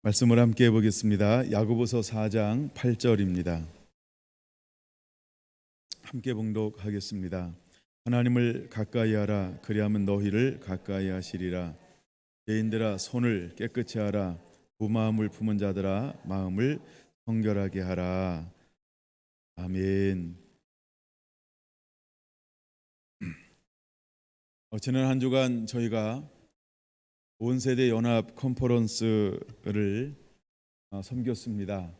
말씀을 함께 해보겠습니다. 야고보서 4장 8절입니다. 함께 봉독하겠습니다. 하나님을 가까이 하라. 그리하면 너희를 가까이 하시리라. 죄인들아 손을 깨끗이 하라. 부마음을 품은 자들아 마음을 성결하게 하라. 아멘. 지난 한 주간 저희가 온 세대 연합 컨퍼런스를 섬겼습니다.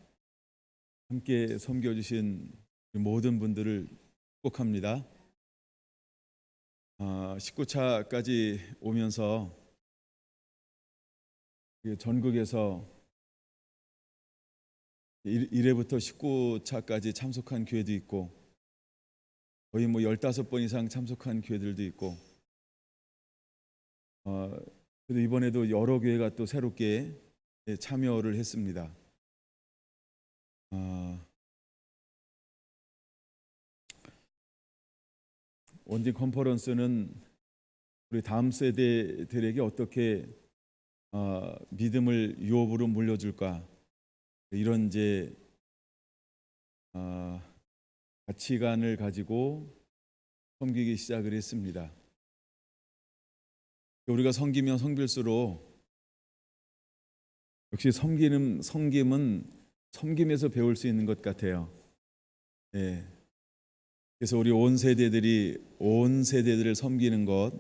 함께 섬겨주신 모든 분들을 축복합니다. 19차까지 오면서 전국에서 1회부터 19차까지 참석한 교회도 있고 거의 15번 이상 참석한 교회들도 있고 그래도 이번에도 여러 교회가 또 새롭게 참여를 했습니다. 원진 컨퍼런스는 우리 다음 세대들에게 어떻게 믿음을 유업으로 물려줄까, 이런 이제 가치관을 가지고 섬기기 시작을 했습니다. 우리가 섬기면 섬길수록 역시 섬김은 섬김에서 배울 수 있는 것 같아요. 예. 그래서 우리 온 세대들을 섬기는 것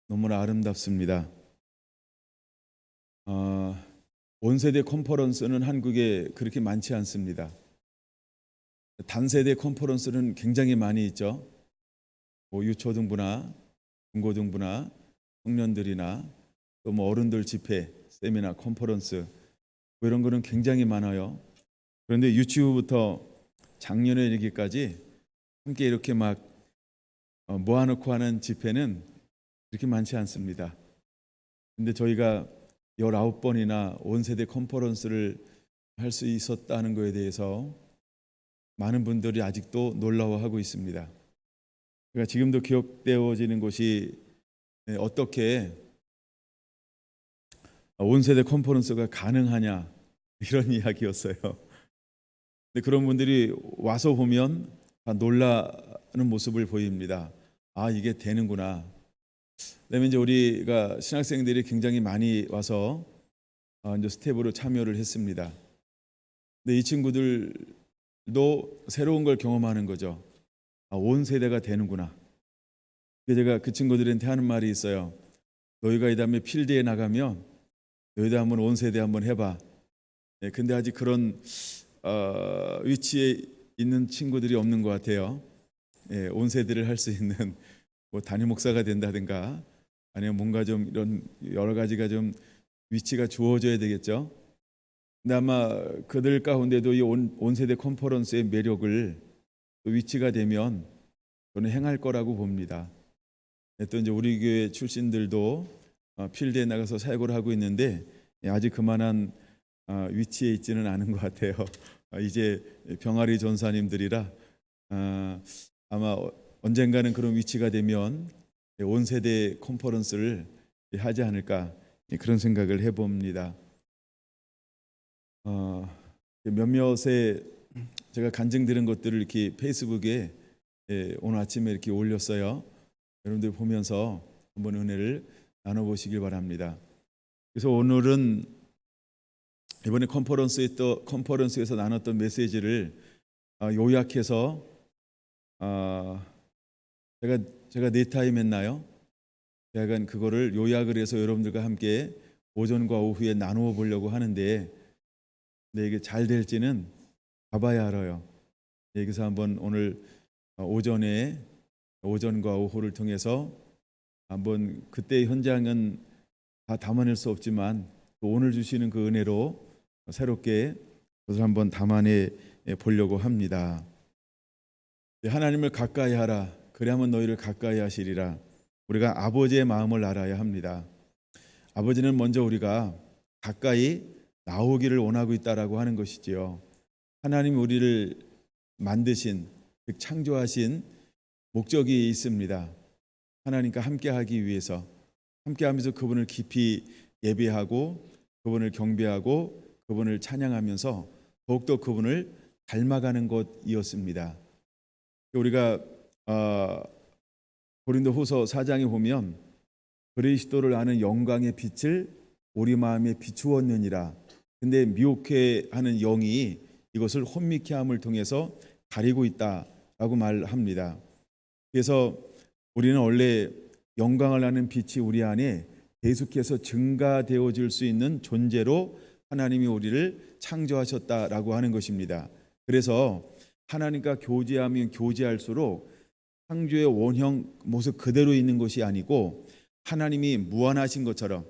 너무나 아름답습니다. 온 세대 컨퍼런스는 한국에 그렇게 많지 않습니다. 단세대 컨퍼런스는 굉장히 많이 있죠. 유초등부나 중고등부나 청년들이나 또 어른들 집회, 세미나, 컨퍼런스 이런 거는 굉장히 많아요. 그런데 유치부부터 작년에 이르기까지 함께 이렇게 막 모아놓고 하는 집회는 그렇게 많지 않습니다. 근데 저희가 19번이나 온세대 컨퍼런스를 할 수 있었다는 것에 대해서 많은 분들이 아직도 놀라워하고 있습니다. 그러니까 지금도 기억되어지는 것이 어떻게 온세대 컨퍼런스가 가능하냐, 이런 이야기였어요. 근데 그런 분들이 와서 보면 다 놀라는 모습을 보입니다. 이게 되는구나. 그다음에 이제 우리가 신학생들이 굉장히 많이 와서 이제 스텝으로 참여를 했습니다. 근데 이 친구들도 새로운 걸 경험하는 거죠. 온 세대가 되는구나. 제가 그 친구들한테 하는 말이 있어요. 너희가 이 다음에 필드에 나가면 너희도 한번 온 세대 한번 해봐. 근데 아직 그런 위치에 있는 친구들이 없는 것 같아요. 온 세대를 할 수 있는 담임 목사가 된다든가 아니면 뭔가 좀 이런 여러 가지가 좀 위치가 주어져야 되겠죠. 근데 아마 그들 가운데도 이 온 세대 컨퍼런스의 매력을 위치가 되면 저는 행할 거라고 봅니다. 또 이제 우리 교회 출신들도 필드에 나가서 사역을 하고 있는데 아직 그만한 위치에 있지는 않은 것 같아요. 이제 병아리 전사님들이라 아마 언젠가는 그런 위치가 되면 온 세대 컨퍼런스를 하지 않을까, 그런 생각을 해봅니다. 몇몇의 제가 간증 들은 것들을 이렇게 페이스북에 오늘 아침에 이렇게 올렸어요. 여러분들 보면서 한번 은혜를 나눠보시길 바랍니다. 그래서 오늘은 이번에 컨퍼런스에서 나눴던 메시지를 요약해서 제가 네 타임 했나요? 약간 그거를 요약을 해서 여러분들과 함께 오전과 오후에 나누어 보려고 하는데, 근데 이게 잘 될지는 가봐야 알아요. 여기서 한번 오늘 오전과 오후를 통해서 한번 그때의 현장은 다 담아낼 수 없지만 또 오늘 주시는 그 은혜로 새롭게 그것을 한번 담아내 보려고 합니다. 하나님을 가까이 하라. 그리하면 너희를 가까이 하시리라. 우리가 아버지의 마음을 알아야 합니다. 아버지는 먼저 우리가 가까이 나오기를 원하고 있다라고 하는 것이지요. 하나님이 우리를 만드신, 즉 창조하신 목적이 있습니다. 하나님과 함께하기 위해서, 함께하면서 그분을 깊이 예배하고 그분을 경배하고 그분을 찬양하면서 더욱더 그분을 닮아가는 것이었습니다. 우리가 고린도후서 4장에 보면 그리스도를 아는 영광의 빛을 우리 마음에 비추었느니라. 근데 미혹해하는 영이 이것을 혼미케 함을 통해서 가리고 있다라고 말합니다. 그래서 우리는 원래 영광을 아는 빛이 우리 안에 계속해서 증가되어질 수 있는 존재로 하나님이 우리를 창조하셨다라고 하는 것입니다. 그래서 하나님과 교제하면 교제할수록 창조의 원형 모습 그대로 있는 것이 아니고 하나님이 무한하신 것처럼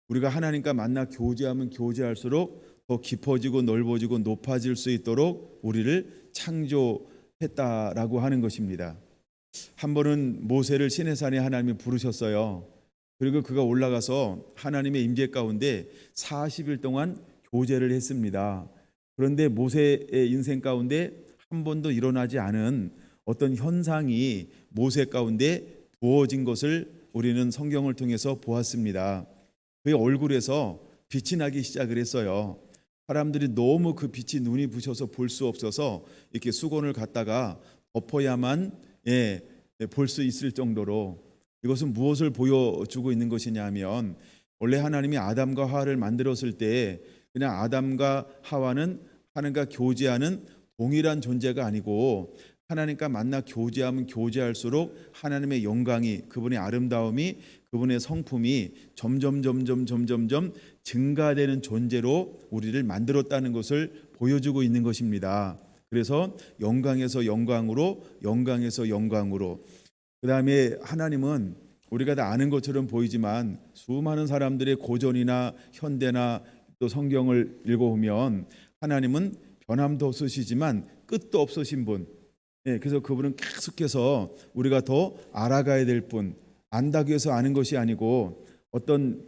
우리가 하나님과 만나 교제하면 교제할수록 더 깊어지고 넓어지고 높아질 수 있도록 우리를 창조했다라고 하는 것입니다. 한 번은 모세를 시내산에 하나님이 부르셨어요. 그리고 그가 올라가서 하나님의 임재 가운데 40일 동안 교제를 했습니다. 그런데 모세의 인생 가운데 한 번도 일어나지 않은 어떤 현상이 모세 가운데 부어진 것을 우리는 성경을 통해서 보았습니다. 그의 얼굴에서 빛이 나기 시작을 했어요. 사람들이 너무 그 빛이 눈이 부셔서 볼 수 없어서 이렇게 수건을 갖다가 덮어야만 볼 수 있을 정도로, 이것은 무엇을 보여주고 있는 것이냐 하면 원래 하나님이 아담과 하와를 만들었을 때 그냥 아담과 하와는 하나님과 교제하는 동일한 존재가 아니고 하나님과 만나 교제하면 교제할수록 하나님의 영광이, 그분의 아름다움이, 그분의 성품이 점점 증가되는 존재로 우리를 만들었다는 것을 보여주고 있는 것입니다. 그래서 영광에서 영광으로, 영광에서 영광으로. 그 다음에 하나님은 우리가 다 아는 것처럼 보이지만 수많은 사람들의 고전이나 현대나 또 성경을 읽어보면 하나님은 변함도 없으시지만 끝도 없으신 분. 그래서 그분은 계속해서 우리가 더 알아가야 될 분, 안다고 해서 아는 것이 아니고 어떤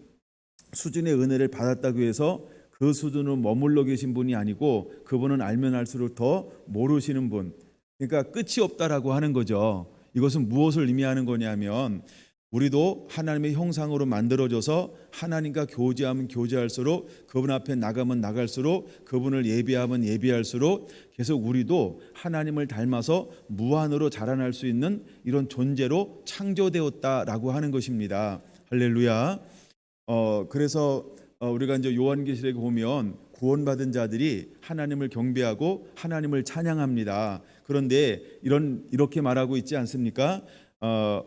수준의 은혜를 받았다고 해서 그 수준으로 머물러 계신 분이 아니고 그분은 알면 알수록 더 모르시는 분. 그러니까 끝이 없다라고 하는 거죠. 이것은 무엇을 의미하는 거냐면 우리도 하나님의 형상으로 만들어져서 하나님과 교제하면 교제할수록, 그분 앞에 나가면 나갈수록, 그분을 예배하면 예배할수록 계속 우리도 하나님을 닮아서 무한으로 자라날 수 있는 이런 존재로 창조되었다라고 하는 것입니다. 할렐루야. 그래서 우리가 이제 요한계시록에 보면 구원받은 자들이 하나님을 경배하고 하나님을 찬양합니다. 그런데 이렇게 말하고 있지 않습니까?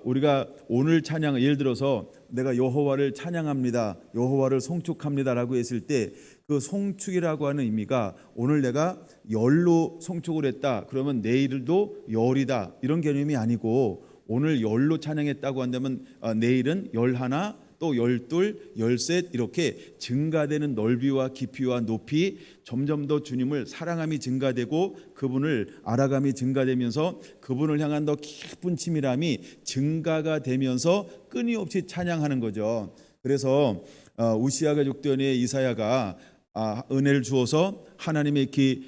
우리가 오늘 찬양, 예를 들어서 내가 여호와를 찬양합니다, 여호와를 송축합니다라고 했을 때 그 송축이라고 하는 의미가 오늘 내가 열로 송축을 했다 그러면 내일도 열이다 이런 개념이 아니고, 오늘 열로 찬양했다고 한다면 내일은 열 하나, 또 열둘, 열셋 이렇게 증가되는 넓이와 깊이와 높이, 점점 더 주님을 사랑함이 증가되고 그분을 알아감이 증가되면서 그분을 향한 더 깊은 치밀함이 증가가 되면서 끊임없이 찬양하는 거죠. 그래서 우시야 가족대원의 이사야가 은혜를 주어서 하나님의 이렇게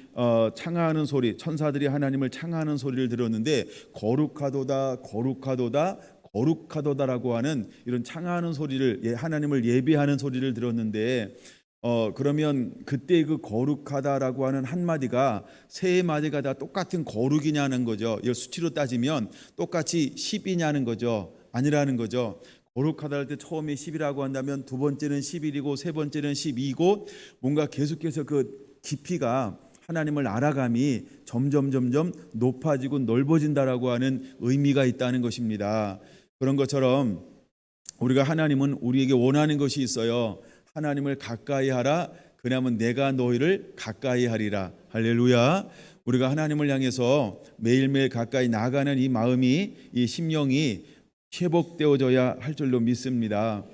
창하하는 소리, 천사들이 하나님을 창하하는 소리를 들었는데 거룩하도다 거룩하도다 거룩하도다라고 하는 이런 창하하는 소리를, 하나님을 예배하는 소리를 들었는데 그러면 그때 그 거룩하다라고 하는 한마디가 세 마디가 다 똑같은 거룩이냐는 거죠. 이걸 수치로 따지면 똑같이 10이냐는 거죠. 아니라는 거죠. 거룩하다 할 때 처음에 10이라고 한다면 두 번째는 11이고 세 번째는 12이고 뭔가 계속해서 그 깊이가, 하나님을 알아감이 점점 높아지고 넓어진다라고 하는 의미가 있다는 것입니다. 그런 것처럼 우리가, 하나님은 우리에게 원하는 것이 있어요. 하나님을 가까이 하라, 그러면 내가 너희를 가까이 하리라. 할렐루야. 우리가 하나님을 향해서 매일매일 가까이 나아가는 이 마음이, 이 심령이 회복되어져야 할 줄로 믿습니다.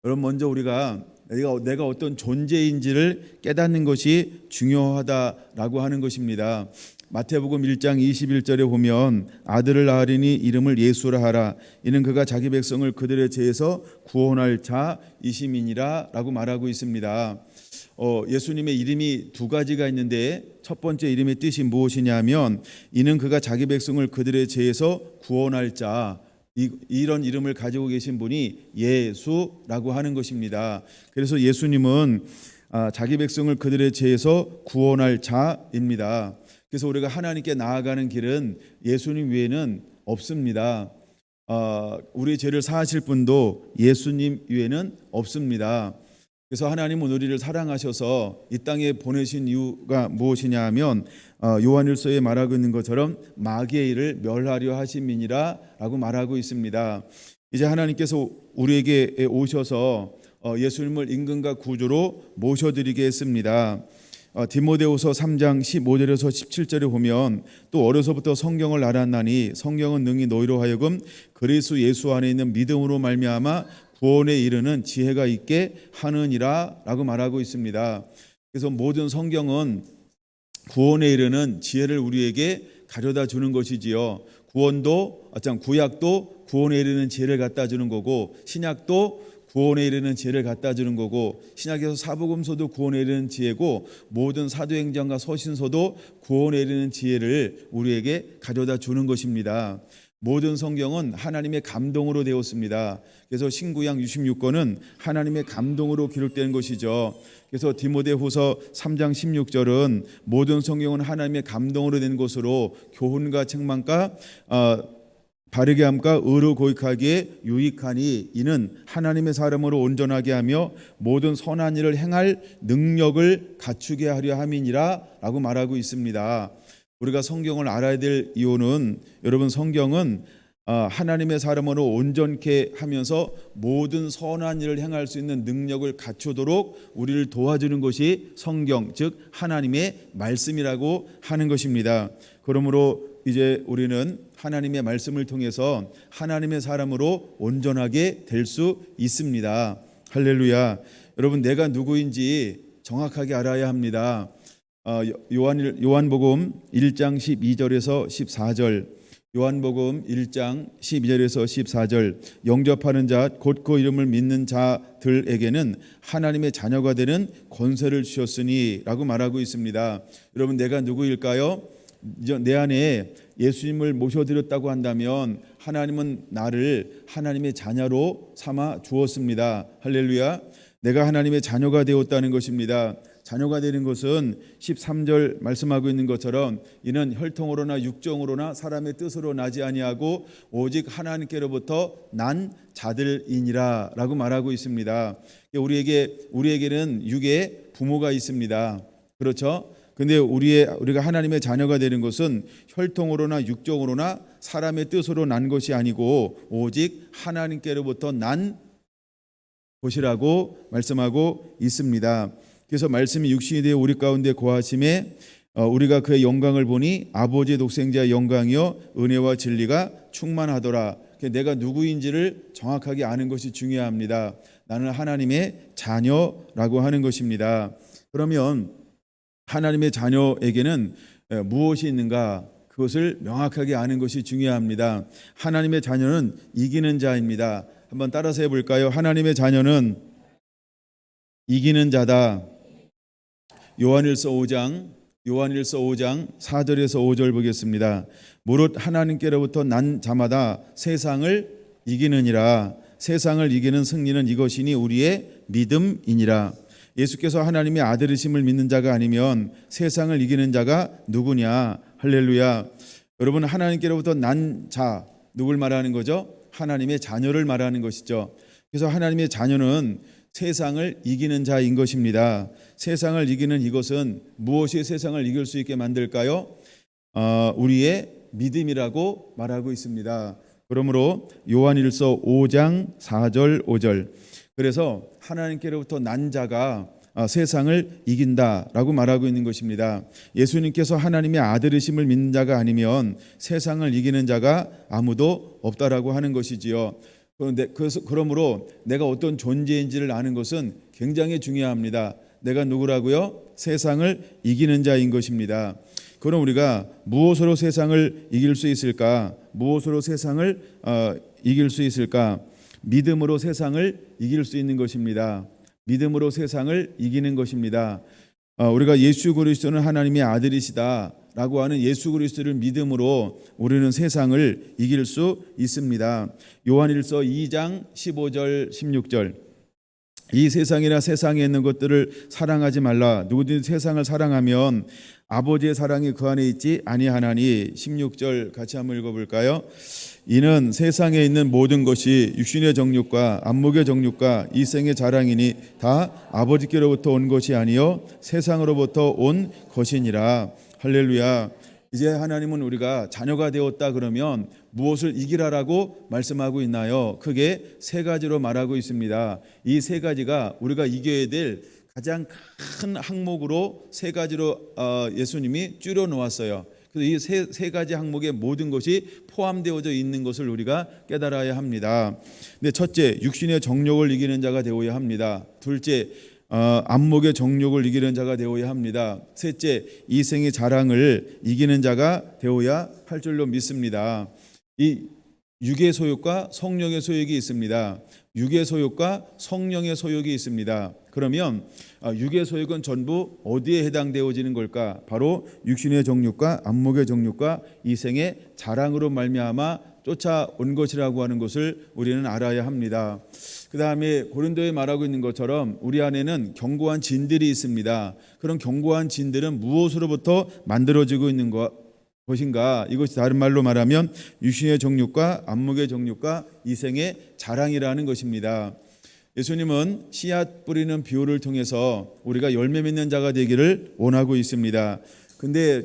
여러분, 먼저 우리가 내가 어떤 존재인지를 깨닫는 것이 중요하다라고 하는 것입니다. 마태복음 1장 21절에 보면 아들을 낳으리니 이름을 예수라 하라. 이는 그가 자기 백성을 그들의 죄에서 구원할 자이심이니라 라고 말하고 있습니다. 예수님의 이름이 두 가지가 있는데 첫 번째 이름의 뜻이 무엇이냐면 이는 그가 자기 백성을 그들의 죄에서 구원할 자. 이런 이름을 가지고 계신 분이 예수라고 하는 것입니다. 그래서 예수님은 자기 백성을 그들의 죄에서 구원할 자입니다. 그래서 우리가 하나님께 나아가는 길은 예수님 외에는 없습니다. 우리 죄를 사하실 분도 예수님 외에는 없습니다. 그래서 하나님은 우리를 사랑하셔서 이 땅에 보내신 이유가 무엇이냐 하면 요한일서에 말하고 있는 것처럼 마귀의 일을 멸하려 하심이니라 라고 말하고 있습니다. 이제 하나님께서 우리에게 오셔서 예수님을 임금과 구주로 모셔드리게 했습니다. 디모데후서 3장 15절에서 17절에 보면 또 어려서부터 성경을 알았나니 성경은 능히 너희로 하여금 그리스도 예수 안에 있는 믿음으로 말미암아 구원에 이르는 지혜가 있게 하느니라 라고 말하고 있습니다. 그래서 모든 성경은 구원에 이르는 지혜를 우리에게 가져다 주는 것이지요. 구약도 구원에 이르는 지혜를 갖다 주는 거고, 신약도 구원에 이르는 지혜를 갖다 주는 거고, 신약에서 사복음서도 구원에 이르는 지혜고, 모든 사도행전과 서신서도 구원에 이르는 지혜를 우리에게 가져다 주는 것입니다. 모든 성경은 하나님의 감동으로 되었습니다. 그래서 신구약 66권은 하나님의 감동으로 기록된 것이죠. 그래서 디모데후서 3장 16절은 모든 성경은 하나님의 감동으로 된 것으로 교훈과 책망과 바르게 함과 의로 고익하기에 유익하니 이는 하나님의 사람으로 온전하게 하며 모든 선한 일을 행할 능력을 갖추게 하려 함이니라 라고 말하고 있습니다. 우리가 성경을 알아야 될 이유는, 여러분, 성경은 하나님의 사람으로 온전케 하면서 모든 선한 일을 행할 수 있는 능력을 갖추도록 우리를 도와주는 것이 성경, 즉 하나님의 말씀이라고 하는 것입니다. 그러므로 이제 우리는 하나님의 말씀을 통해서 하나님의 사람으로 온전하게 될 수 있습니다. 할렐루야. 여러분, 내가 누구인지 정확하게 알아야 합니다. 요한복음 1장 12절에서 14절, 요한복음 1장 12절에서 14절, 영접하는 자 곧 그 이름을 믿는 자들에게는 하나님의 자녀가 되는 권세를 주셨으니 라고 말하고 있습니다. 여러분, 내가 누구일까요? 내 안에 예수님을 모셔드렸다고 한다면 하나님은 나를 하나님의 자녀로 삼아 주었습니다. 할렐루야. 내가 하나님의 자녀가 되었다는 것입니다. 자녀가 되는 것은 13절 말씀하고 있는 것처럼 이는 혈통으로나 육정으로나 사람의 뜻으로 나지 아니하고 오직 하나님께로부터 난 자들이니라 라고 말하고 있습니다. 우리에게는 육의 부모가 있습니다. 그렇죠? 근데 우리가 하나님의 자녀가 되는 것은 혈통으로나 육정으로나 사람의 뜻으로 난 것이 아니고 오직 하나님께로부터 난 것이라고 말씀하고 있습니다. 그래서 말씀이 육신이 되어 우리 가운데 거하심에 우리가 그의 영광을 보니 아버지의 독생자의 영광이요 은혜와 진리가 충만하더라. 내가 누구인지를 정확하게 아는 것이 중요합니다. 나는 하나님의 자녀라고 하는 것입니다. 그러면 하나님의 자녀에게는 무엇이 있는가? 그것을 명확하게 아는 것이 중요합니다. 하나님의 자녀는 이기는 자입니다. 한번 따라서 해볼까요? 하나님의 자녀는 이기는 자다. 요한일서 5장 4절에서 5절 보겠습니다. 무릇 하나님께로부터 난 자마다 세상을 이기느니라. 세상을 이기는 승리는 이것이니 우리의 믿음이니라. 예수께서 하나님의 아들이심을 믿는 자가 아니면 세상을 이기는 자가 누구냐? 할렐루야. 여러분, 하나님께로부터 난 자, 누굴 말하는 거죠? 하나님의 자녀를 말하는 것이죠. 그래서 하나님의 자녀는 세상을 이기는 자인 것입니다. 세상을 이기는 이것은 무엇이 세상을 이길 수 있게 만들까요? 우리의 믿음이라고 말하고 있습니다. 그러므로 요한일서 5장 4절 5절, 그래서 하나님께로부터 난 자가 세상을 이긴다라고 말하고 있는 것입니다. 예수님께서 하나님의 아들이심을 믿는 자가 아니면 세상을 이기는 자가 아무도 없다라고 하는 것이지요. 그러므로 내가 어떤 존재인지를 아는 것은 굉장히 중요합니다. 내가 누구라고요? 세상을 이기는 자인 것입니다. 그럼 우리가 무엇으로 세상을 이길 수 있을까? 무엇으로 세상을 이길 수 있을까? 믿음으로 세상을 이길 수 있는 것입니다. 믿음으로 세상을 이기는 것입니다. 우리가 예수 그리스도는 하나님의 아들이시다 라고 하는 예수 그리스도를 믿음으로 우리는 세상을 이길 수 있습니다. 요한일서 2장 15절 16절 이 세상이나 세상에 있는 것들을 사랑하지 말라. 누구든지 세상을 사랑하면 아버지의 사랑이 그 안에 있지 아니하나니. 16절 같이 한번 읽어볼까요? 이는 세상에 있는 모든 것이 육신의 정욕과 안목의 정욕과 이생의 자랑이니 다 아버지께로부터 온 것이 아니요 세상으로부터 온 것이니라. 할렐루야. 이제 하나님은 우리가 자녀가 되었다 그러면 무엇을 이기라라고 말씀하고 있나요? 크게 세 가지로 말하고 있습니다. 이 세 가지가 우리가 이겨야 될 가장 큰 항목으로 세 가지로 예수님이 줄여 놓았어요. 그래서 이 세 가지 항목의 모든 것이 포함되어져 있는 것을 우리가 깨달아야 합니다. 근데 첫째, 육신의 정욕을 이기는 자가 되어야 합니다. 둘째, 안목의 정욕을 이기는 자가 되어야 합니다. 셋째, 이생의 자랑을 이기는 자가 되어야 할 줄로 믿습니다. 이 육의 소욕과 성령의 소욕이 있습니다. 육의 소욕과 성령의 소욕이 있습니다. 그러면 육의 소욕은 전부 어디에 해당되어지는 걸까? 바로 육신의 정욕과 안목의 정욕과 이생의 자랑으로 말미암아 쫓아온 것이라고 하는 것을 우리는 알아야 합니다. 그 다음에 고린도에 말하고 있는 것처럼 우리 안에는 견고한 진들이 있습니다. 그런 견고한 진들은 무엇으로부터 만들어지고 있는 것인가? 이것이 다른 말로 말하면 육신의 정욕과 안목의 정욕과 이생의 자랑이라는 것입니다. 예수님은 씨앗 뿌리는 비유를 통해서 우리가 열매 맺는 자가 되기를 원하고 있습니다. 근데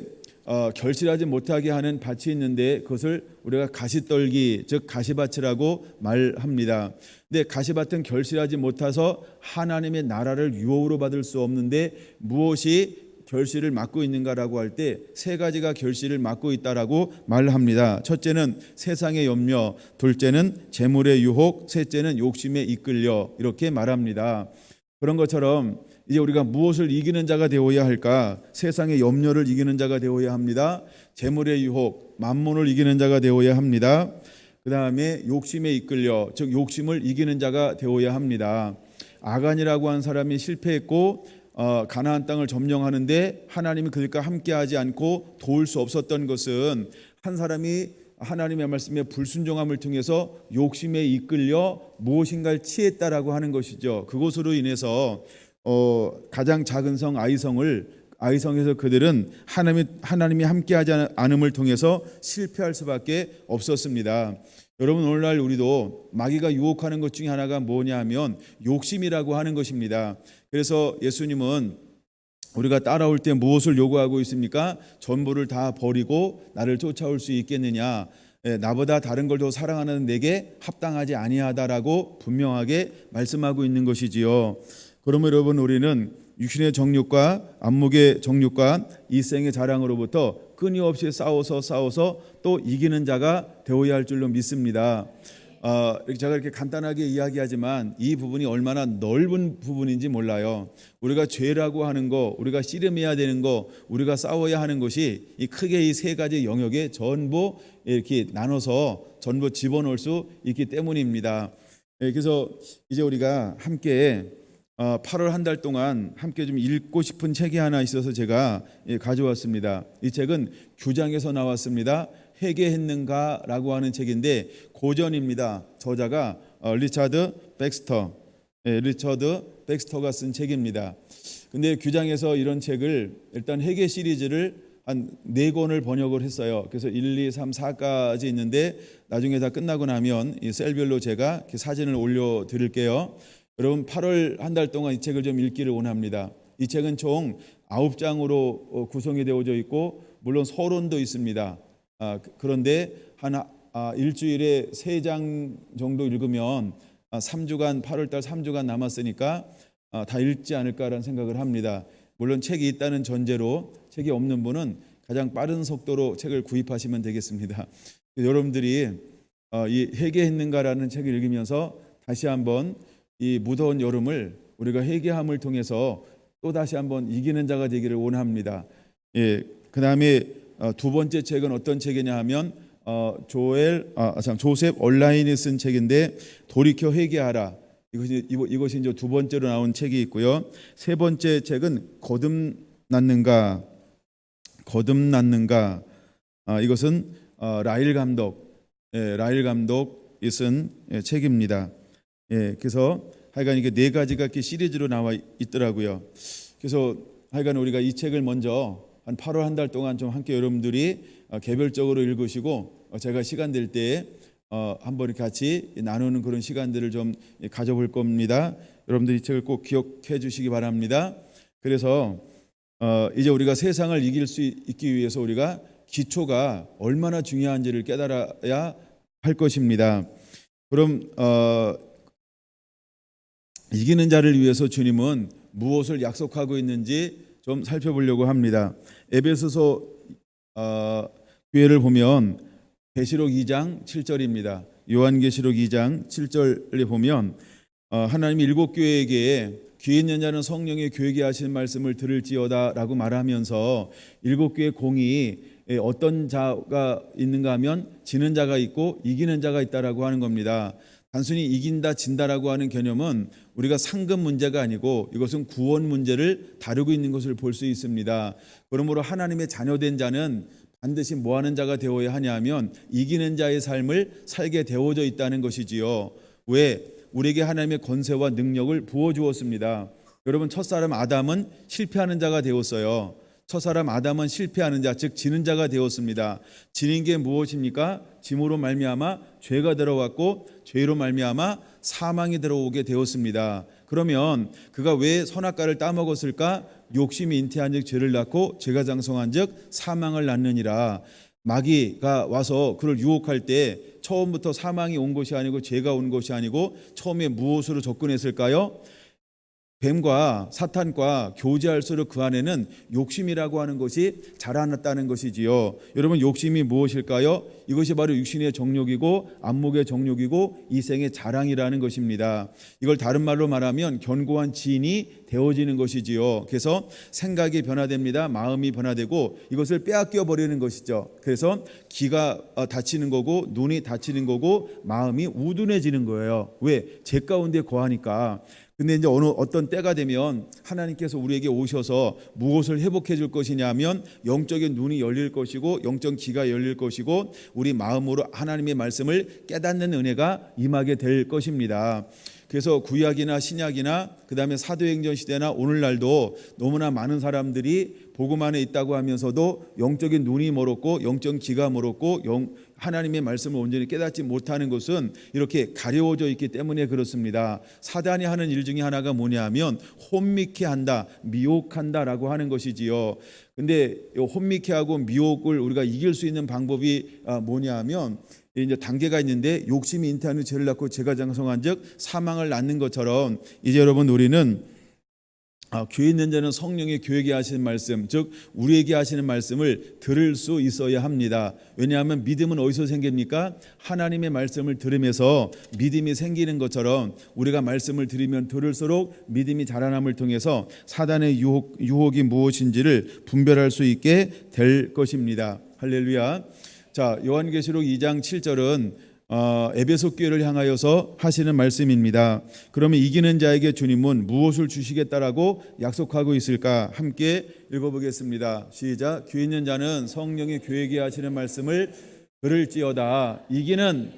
결실하지 못하게 하는 밭이 있는데 그것을 우리가 가시떨기 즉 가시밭이라고 말합니다. 근데 가시밭은 결실하지 못해서 하나님의 나라를 유업으로 받을 수 없는데 무엇이 결실을 맡고 있는가라고 할 때 세 가지가 결실을 맡고 있다라고 말합니다. 첫째는 세상의 염려, 둘째는 재물의 유혹, 셋째는 욕심에 이끌려 이렇게 말합니다. 그런 것처럼 이제 우리가 무엇을 이기는 자가 되어야 할까? 세상의 염려를 이기는 자가 되어야 합니다. 재물의 유혹, 만몬을 이기는 자가 되어야 합니다. 그 다음에 욕심에 이끌려 즉 욕심을 이기는 자가 되어야 합니다. 아간이라고 한 사람이 실패했고 가나안 땅을 점령하는데 하나님이 그들과 함께하지 않고 도울 수 없었던 것은 한 사람이 하나님의 말씀에 불순종함을 통해서 욕심에 이끌려 무엇인가를 취했다라고 하는 것이죠. 그것으로 인해서 가장 작은 성 아이성에서 그들은 하나님이 함께하지 않음을 통해서 실패할 수밖에 없었습니다. 여러분, 오늘날 우리도 마귀가 유혹하는 것 중에 하나가 뭐냐 하면 욕심이라고 하는 것입니다. 그래서 예수님은 우리가 따라올 때 무엇을 요구하고 있습니까? 전부를 다 버리고 나를 쫓아올 수 있겠느냐? 나보다 다른 걸 더 사랑하는 내게 합당하지 아니하다라고 분명하게 말씀하고 있는 것이지요. 그러면 여러분, 우리는 육신의 정욕과 안목의 정욕과 이생의 자랑으로부터 끊임없이 싸워서 또 이기는 자가 되어야 할 줄로 믿습니다. 제가 이렇게 간단하게 이야기하지만 이 부분이 얼마나 넓은 부분인지 몰라요. 우리가 죄라고 하는 거, 우리가 씨름해야 되는 거, 우리가 싸워야 하는 것이 크게 이 세 가지 영역에 전부 이렇게 나눠서 전부 집어넣을 수 있기 때문입니다. 그래서 이제 우리가 함께 8월 한 달 동안 함께 좀 읽고 싶은 책이 하나 있어서 제가 가져왔습니다. 이 책은 규장에서 나왔습니다. 회개했는가라고 하는 책인데 고전입니다. 저자가 리처드 백스터가 쓴 책입니다. 근데 규장에서 이런 책을 일단 회개 시리즈를 한 4권을 번역을 했어요. 그래서 1, 2, 3, 4까지 있는데 나중에 다 끝나고 나면 이 셀별로 제가 사진을 올려 드릴게요. 여러분, 8월 한 달 동안 이 책을 좀 읽기를 원합니다. 이 책은 총 9장으로 구성이 되어져 있고 물론 서론도 있습니다. 그런데 일주일에 3장 정도 읽으면 3주간 8월달 3주간 남았으니까 다 읽지 않을까라는 생각을 합니다. 물론 책이 있다는 전제로 책이 없는 분은 가장 빠른 속도로 책을 구입하시면 되겠습니다. 여러분들이 이 회개했는가라는 책을 읽으면서 다시 한번 이 무더운 여름을 우리가 회개함을 통해서 또 다시 한번 이기는 자가 되기를 원합니다. 그 다음에 두 번째 책은 어떤 책이냐 하면 조셉 얼라인이 쓴 책인데 돌이켜 회개하라. 이것이 이제 두 번째로 나온 책이 있고요. 세 번째 책은 거듭났는가 거듭났는가? 이것은 라일 감독이 쓴 책입니다. 그래서 하여간 이게 네 가지가 이렇게 시리즈로 나와 있더라고요. 그래서 하여간 우리가 이 책을 먼저 한 8월 한 달 동안 좀 함께 여러분들이 개별적으로 읽으시고 제가 시간 될 때에 한번 이렇게 같이 나누는 그런 시간들을 좀 가져볼 겁니다. 여러분들 이 책을 꼭 기억해 주시기 바랍니다. 그래서 이제 우리가 세상을 이길 수 있기 위해서 우리가 기초가 얼마나 중요한지를 깨달아야 할 것입니다. 그럼 이기는 자를 위해서 주님은 무엇을 약속하고 있는지 좀 살펴보려고 합니다. 에베소서 교회를 보면 계시록 2장 7절입니다. 요한계시록 2장 7절에 보면 하나님이 일곱 교회에게 귀 있는 자는 성령의 교회에 하시는 말씀을 들을지어다라고 말하면서 일곱 교회 공이 어떤 자가 있는가 하면 지는 자가 있고 이기는 자가 있다라고 하는 겁니다. 단순히 이긴다 진다라고 하는 개념은 우리가 상급 문제가 아니고 이것은 구원 문제를 다루고 있는 것을 볼 수 있습니다. 그러므로 하나님의 자녀된 자는 반드시 뭐 하는 자가 되어야 하냐면 이기는 자의 삶을 살게 되어져 있다는 것이지요. 왜? 우리에게 하나님의 권세와 능력을 부어주었습니다. 여러분, 첫사람 아담은 실패하는 자가 되었어요. 첫사람 아담은 실패하는 자, 즉 지는 자가 되었습니다. 지는 게 무엇입니까? 짐으로 말미암아 죄가 들어왔고 죄로 말미암아 사망이 들어오게 되었습니다. 그러면 그가 왜 선악과를 따먹었을까? 욕심이 잉태한즉 죄를 낳고 죄가 장성한즉 사망을 낳느니라. 마귀가 와서 그를 유혹할 때 처음부터 사망이 온 것이 아니고 죄가 온 것이 아니고 처음에 무엇으로 접근했을까요? 뱀과 사탄과 교제할수록 그 안에는 욕심이라고 하는 것이 자라났다는 것이지요. 여러분, 욕심이 무엇일까요? 이것이 바로 육신의 정욕이고 안목의 정욕이고 이생의 자랑이라는 것입니다. 이걸 다른 말로 말하면 견고한 지인이 되어지는 것이지요. 그래서 생각이 변화됩니다. 마음이 변화되고 이것을 빼앗겨 버리는 것이죠. 그래서 귀가 다치는 거고 눈이 다치는 거고 마음이 우둔해지는 거예요. 왜? 죄 가운데 거하니까. 근데 이제 어떤 때가 되면 하나님께서 우리에게 오셔서 무엇을 회복해 줄 것이냐면 영적인 눈이 열릴 것이고 영적 귀가 열릴 것이고 우리 마음으로 하나님의 말씀을 깨닫는 은혜가 임하게 될 것입니다. 그래서 구약이나 신약이나 그다음에 사도행전 시대나 오늘날도 너무나 많은 사람들이 복음 안에 있다고 하면서도 영적인 눈이 멀었고 영적 귀가 멀었고 하나님의 말씀을 온전히 깨닫지 못하는 것은 이렇게 가려워져 있기 때문에 그렇습니다. 사단이 하는 일 중에 하나가 뭐냐면 혼미케 한다, 미혹한다라고 하는 것이지요. 근데 혼미케 하고 미혹을 우리가 이길 수 있는 방법이 뭐냐면 이제 단계가 있는데 욕심이 잉태하는 죄를 낳고 죄가 장성한즉 사망을 낳는 것처럼 이제 여러분 우리는 교회 있는 자는 성령의 교회에게 하시는 말씀, 즉 우리에게 하시는 말씀을 들을 수 있어야 합니다. 왜냐하면 믿음은 어디서 생깁니까? 하나님의 말씀을 들으면서 믿음이 생기는 것처럼 우리가 말씀을 들으면 들을수록 믿음이 자라남을 통해서 사단의 유혹이 무엇인지를 분별할 수 있게 될 것입니다. 할렐루야. 자, 요한계시록 2장 7절은 에베소 교회를 향하여서 하시는 말씀입니다. 그러면 이기는 자에게 주님은 무엇을 주시겠다라고 약속하고 있을까? 함께 읽어보겠습니다. 시작. 귀 있는 자는 성령의 교회에게 하시는 말씀을 들을지어다. 이기는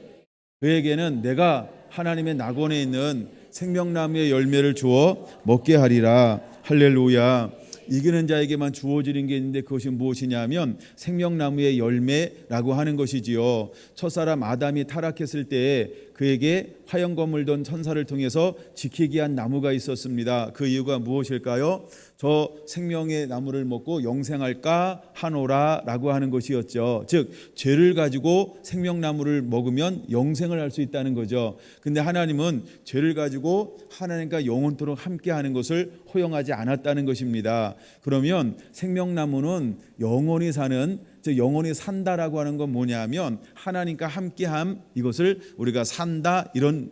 그에게는 내가 하나님의 낙원에 있는 생명나무의 열매를 주어 먹게 하리라. 할렐루야. 이기는 자에게만 주어지는 게 있는데 그것이 무엇이냐면 생명나무의 열매라고 하는 것이지요. 첫사람 아담이 타락했을 때 그에게 화영검을 든 천사를 통해서 지키게 한 나무가 있었습니다. 그 이유가 무엇일까요? 저 생명의 나무를 먹고 영생할까 하노라라고 하는 것이었죠. 즉 죄를 가지고 생명나무를 먹으면 영생을 할 수 있다는 거죠. 근데 하나님은 죄를 가지고 하나님과 영원토록 함께하는 것을 허용하지 않았다는 것입니다. 그러면 생명나무는 영원히 사는, 즉 영원히 산다라고 하는 건 뭐냐면 하나님과 함께함, 이것을 우리가 산다 이런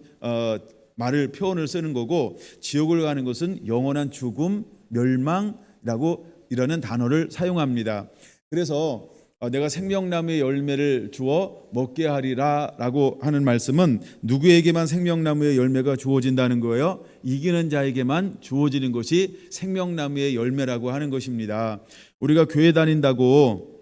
표현을 쓰는 거고, 지옥을 가는 것은 영원한 죽음, 멸망이라고 이라는 단어를 사용합니다. 그래서 내가 생명나무의 열매를 주어 먹게 하리라 라고 하는 말씀은 누구에게만 생명나무의 열매가 주어진다는 거예요? 이기는 자에게만 주어지는 것이 생명나무의 열매라고 하는 것입니다. 우리가 교회 다닌다고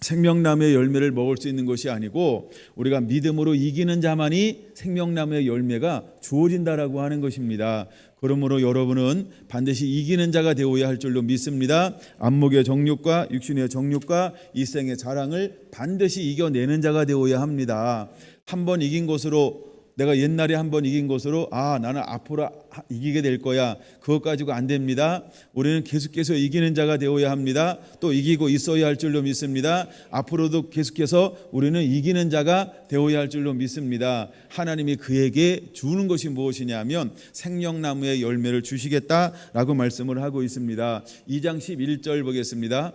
생명나무의 열매를 먹을 수 있는 것이 아니고 우리가 믿음으로 이기는 자만이 생명나무의 열매가 주어진다라고 하는 것입니다. 그러므로 여러분은 반드시 이기는 자가 되어야 할 줄로 믿습니다. 안목의 정욕과 육신의 정욕과 이생의 자랑을 반드시 이겨내는 자가 되어야 합니다. 한번 이긴 것으로, 내가 옛날에 한번 이긴 것으로 나는 앞으로 이기게 될 거야, 그것 가지고 안 됩니다. 우리는 계속해서 이기는 자가 되어야 합니다. 또 이기고 있어야 할 줄로 믿습니다. 앞으로도 계속해서 우리는 이기는 자가 되어야 할 줄로 믿습니다. 하나님이 그에게 주는 것이 무엇이냐면 생명나무의 열매를 주시겠다라고 말씀을 하고 있습니다. 2장 11절 보겠습니다.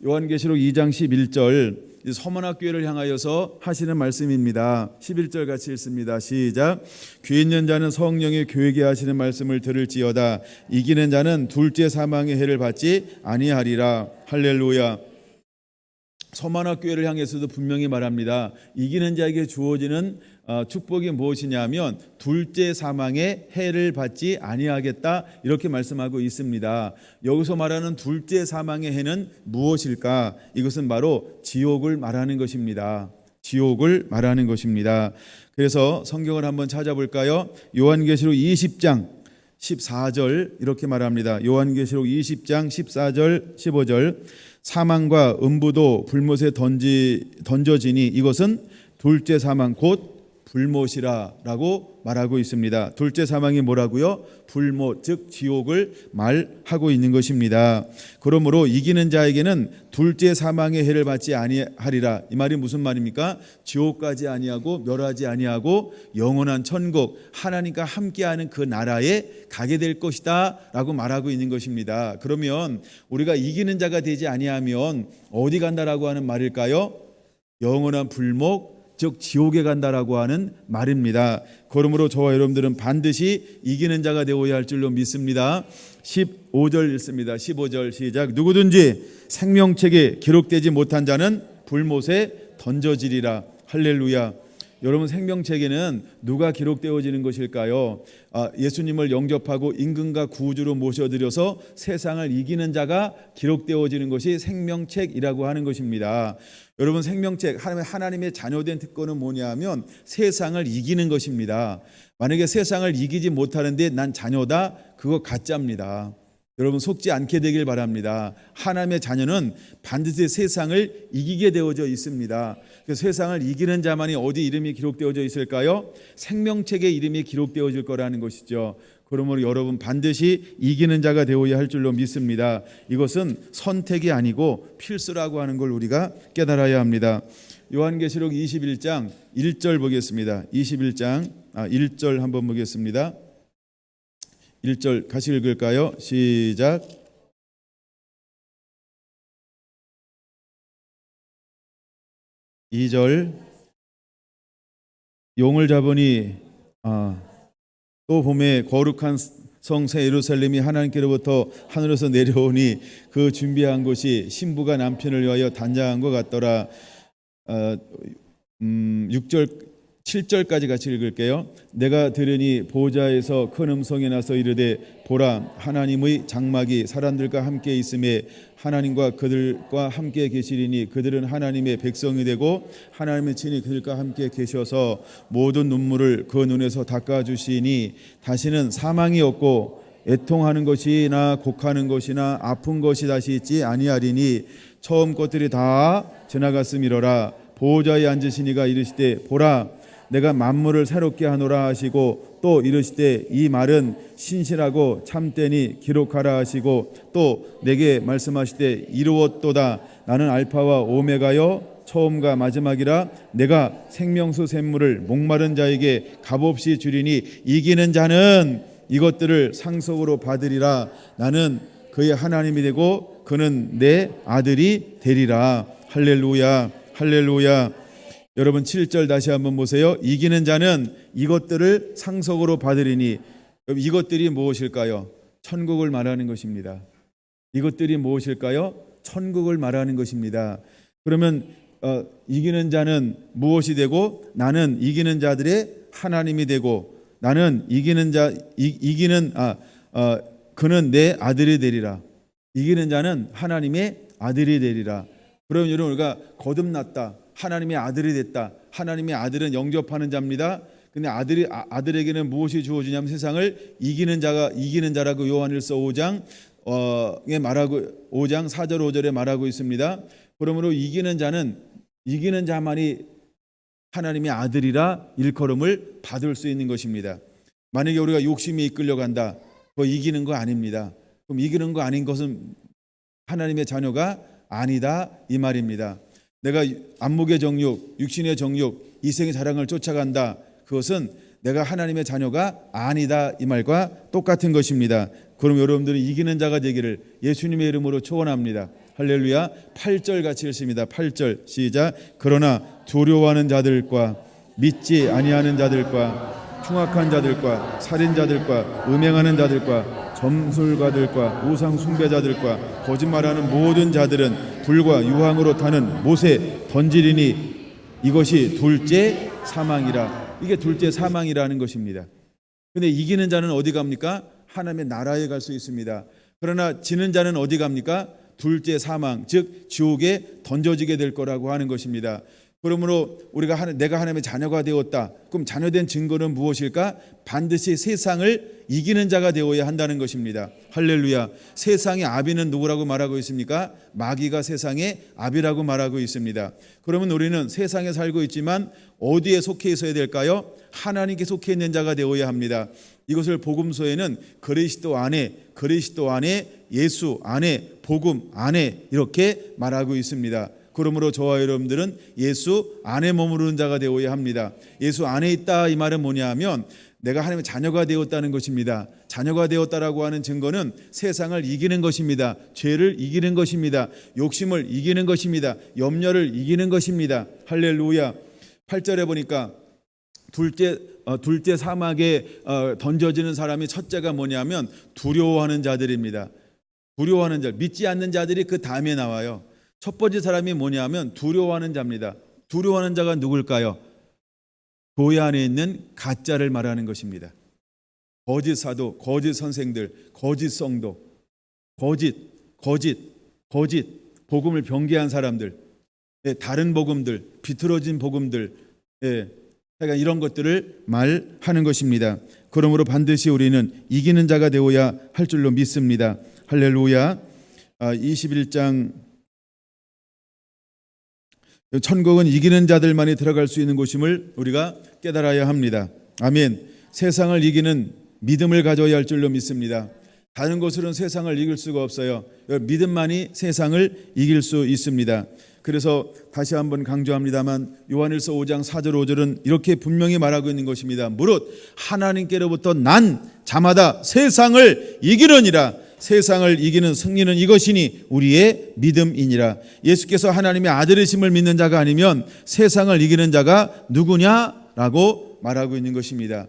요한계시록 2장 11절, 서문학교회를 향하여서 하시는 말씀입니다. 11절 같이 읽습니다. 시작. 귀 있는 자는 성령이 교회에게 하시는 말씀을 들을지어다. 이기는 자는 둘째 사망의 해를 받지 아니하리라. 할렐루야. 서문학교회를 향해서도 분명히 말합니다. 이기는 자에게 주어지는 축복이 무엇이냐면 둘째 사망의 해를 받지 아니하겠다, 이렇게 말씀하고 있습니다. 여기서 말하는 둘째 사망의 해는 무엇일까? 이것은 바로 지옥을 말하는 것입니다. 지옥을 말하는 것입니다. 그래서 성경을 한번 찾아볼까요? 요한계시록 20장 14절 이렇게 말합니다. 요한계시록 20장 14절 15절, 사망과 음부도 불못에 던져지니 이것은 둘째 사망 곧 불못이라 라고 말하고 있습니다. 둘째 사망이 뭐라고요? 불못, 즉 지옥을 말하고 있는 것입니다. 그러므로 이기는 자에게는 둘째 사망의 해를 받지 아니하리라. 이 말이 무슨 말입니까? 지옥까지 아니하고 멸하지 아니하고 영원한 천국, 하나님과 함께하는 그 나라에 가게 될 것이다 라고 말하고 있는 것입니다. 그러면 우리가 이기는 자가 되지 아니하면 어디 간다라고 하는 말일까요? 영원한 불목, 즉 지옥에 간다라고 하는 말입니다. 그러므로 저와 여러분들은 반드시 이기는 자가 되어야 할 줄로 믿습니다. 15절 읽습니다. 15절 시작. 누구든지 생명책에 기록되지 못한 자는 불못에 던져지리라. 할렐루야. 여러분, 생명책에는 누가 기록되어지는 것일까요? 예수님을 영접하고 임금과 구주로 모셔드려서 세상을 이기는 자가 기록되어지는 것이 생명책이라고 하는 것입니다. 여러분, 생명책, 하나님의 자녀된 특권은 뭐냐면 세상을 이기는 것입니다. 만약에 세상을 이기지 못하는데 난 자녀다, 그거 가짜입니다. 여러분, 속지 않게 되길 바랍니다. 하나님의 자녀는 반드시 세상을 이기게 되어져 있습니다. 그 세상을 이기는 자만이 어디 이름이 기록되어져 있을까요? 생명책에 이름이 기록되어질 거라는 것이죠. 그러므로 여러분 반드시 이기는 자가 되어야 할 줄로 믿습니다. 이것은 선택이 아니고 필수라고 하는 걸 우리가 깨달아야 합니다. 요한계시록 21장 1절 보겠습니다. 21장 1절 한번 보겠습니다. 1절 같이 읽을까요? 시작. 이 절, 용을 잡으니 또 봄에 거룩한 성 새 예루살렘이 하나님께로부터 하늘에서 내려오니 그 준비한 것이 신부가 남편을 위하여 단장한 것 같더라. 6절 7절까지 같이 읽을게요. 내가 들으니 보좌에서 큰 음성이 나서 이르되 보라, 하나님의 장막이 사람들과 함께 있음에 하나님과 그들과 함께 계시리니 그들은 하나님의 백성이 되고 하나님의 친히 그들과 함께 계셔서 모든 눈물을 그 눈에서 닦아주시니 다시는 사망이 없고 애통하는 것이나 곡하는 것이나 아픈 것이 다시 있지 아니하리니 처음 것들이 다 지나갔음이로라. 보좌에 앉으신 이가 이르시되 보라, 내가 만물을 새롭게 하노라 하시고 또 이르시되 이 말은 신실하고 참되니 기록하라 하시고 또 내게 말씀하시되 이루었도다. 나는 알파와 오메가여 처음과 마지막이라. 내가 생명수 샘물을 목마른 자에게 값없이 주리니 이기는 자는 이것들을 상속으로 받으리라. 나는 그의 하나님이 되고 그는 내 아들이 되리라. 할렐루야, 할렐루야. 여러분 7절 다시 한번 보세요. 이기는 자는 이것들을 상속으로 받으리니, 이것들이 무엇일까요? 천국을 말하는 것입니다. 이것들이 무엇일까요? 천국을 말하는 것입니다. 그러면 이기는 자는 무엇이 되고 나는 이기는 자들의 하나님이 되고 나는 그는 내 아들이 되리라. 이기는 자는 하나님의 아들이 되리라. 그러면 여러분 우리가 거듭났다. 하나님의 아들이 됐다. 하나님의 아들은 영접하는 자입니다. 근데 아들에게는 무엇이 주어지냐면 세상을 이기는 자라고 요한일서 5장 4절 5절에 말하고 있습니다. 그러므로 이기는 자만이 하나님의 아들이라 일컬음을 받을 수 있는 것입니다. 만약에 우리가 욕심이 이끌려간다, 그거 이기는 거 아닙니다. 그럼 이기는 거 아닌 것은 하나님의 자녀가 아니다 이 말입니다. 내가 안목의 정욕, 육신의 정욕, 이생의 자랑을 쫓아간다, 그것은 내가 하나님의 자녀가 아니다 이 말과 똑같은 것입니다. 그럼 여러분들은 이기는 자가 되기를 예수님의 이름으로 축원합니다. 할렐루야. 8절 같이 읽습니다. 8절 시작. 그러나 두려워하는 자들과 믿지 아니하는 자들과 흉악한 자들과 살인자들과 음행하는 자들과 점술가들과 우상 숭배자들과 거짓말하는 모든 자들은 불과 유황으로 타는 못에 던지리니 이것이 둘째 사망이라. 이게 둘째 사망이라는 것입니다. 근데 이기는 자는 어디 갑니까? 하나님의 나라에 갈 수 있습니다. 그러나 지는 자는 어디 갑니까? 둘째 사망, 즉 지옥에 던져지게 될 거라고 하는 것입니다. 그러므로 내가 하나님의 자녀가 되었다. 그럼 자녀된 증거는 무엇일까? 반드시 세상을 이기는 자가 되어야 한다는 것입니다. 할렐루야. 세상의 아비는 누구라고 말하고 있습니까? 마귀가 세상의 아비라고 말하고 있습니다. 그러면 우리는 세상에 살고 있지만 어디에 속해 있어야 될까요? 하나님께 속해 있는 자가 되어야 합니다. 이것을 복음서에는 그리스도 안에, 예수 안에, 복음 안에 이렇게 말하고 있습니다. 그러므로 저와 여러분들은 예수 안에 머무르는 자가 되어야 합니다. 예수 안에 있다 이 말은 뭐냐면 내가 하나님의 자녀가 되었다는 것입니다. 자녀가 되었다라고 하는 증거는 세상을 이기는 것입니다. 죄를 이기는 것입니다. 욕심을 이기는 것입니다. 염려를 이기는 것입니다. 할렐루야. 8절에 보니까 둘째 사막에 던져지는 사람이 첫째가 뭐냐면 두려워하는 자들입니다. 두려워하는 자, 믿지 않는 자들이 그 다음에 나와요. 첫 번째 사람이 뭐냐면 두려워하는 자입니다. 두려워하는 자가 누굴까요? 교회 안에 있는 가짜를 말하는 것입니다. 거짓 사도, 거짓 선생들, 거짓 성도, 거짓 복음을 변개한 사람들, 다른 복음들, 비틀어진 복음들, 그러니까 이런 것들을 말하는 것입니다. 그러므로 반드시 우리는 이기는 자가 되어야 할 줄로 믿습니다. 할렐루야. 21장 천국은 이기는 자들만이 들어갈 수 있는 곳임을 우리가 깨달아야 합니다. 아멘. 세상을 이기는 믿음을 가져야 할 줄로 믿습니다. 다른 것으로는 세상을 이길 수가 없어요. 믿음만이 세상을 이길 수 있습니다. 그래서 다시 한번 강조합니다만 요한일서 5장 4절 5절은 이렇게 분명히 말하고 있는 것입니다. 무릇 하나님께로부터 난 자마다 세상을 이기느니라. 세상을 이기는 승리는 이것이니 우리의 믿음이니라. 예수께서 하나님의 아들이심을 믿는 자가 아니면 세상을 이기는 자가 누구냐라고 말하고 있는 것입니다.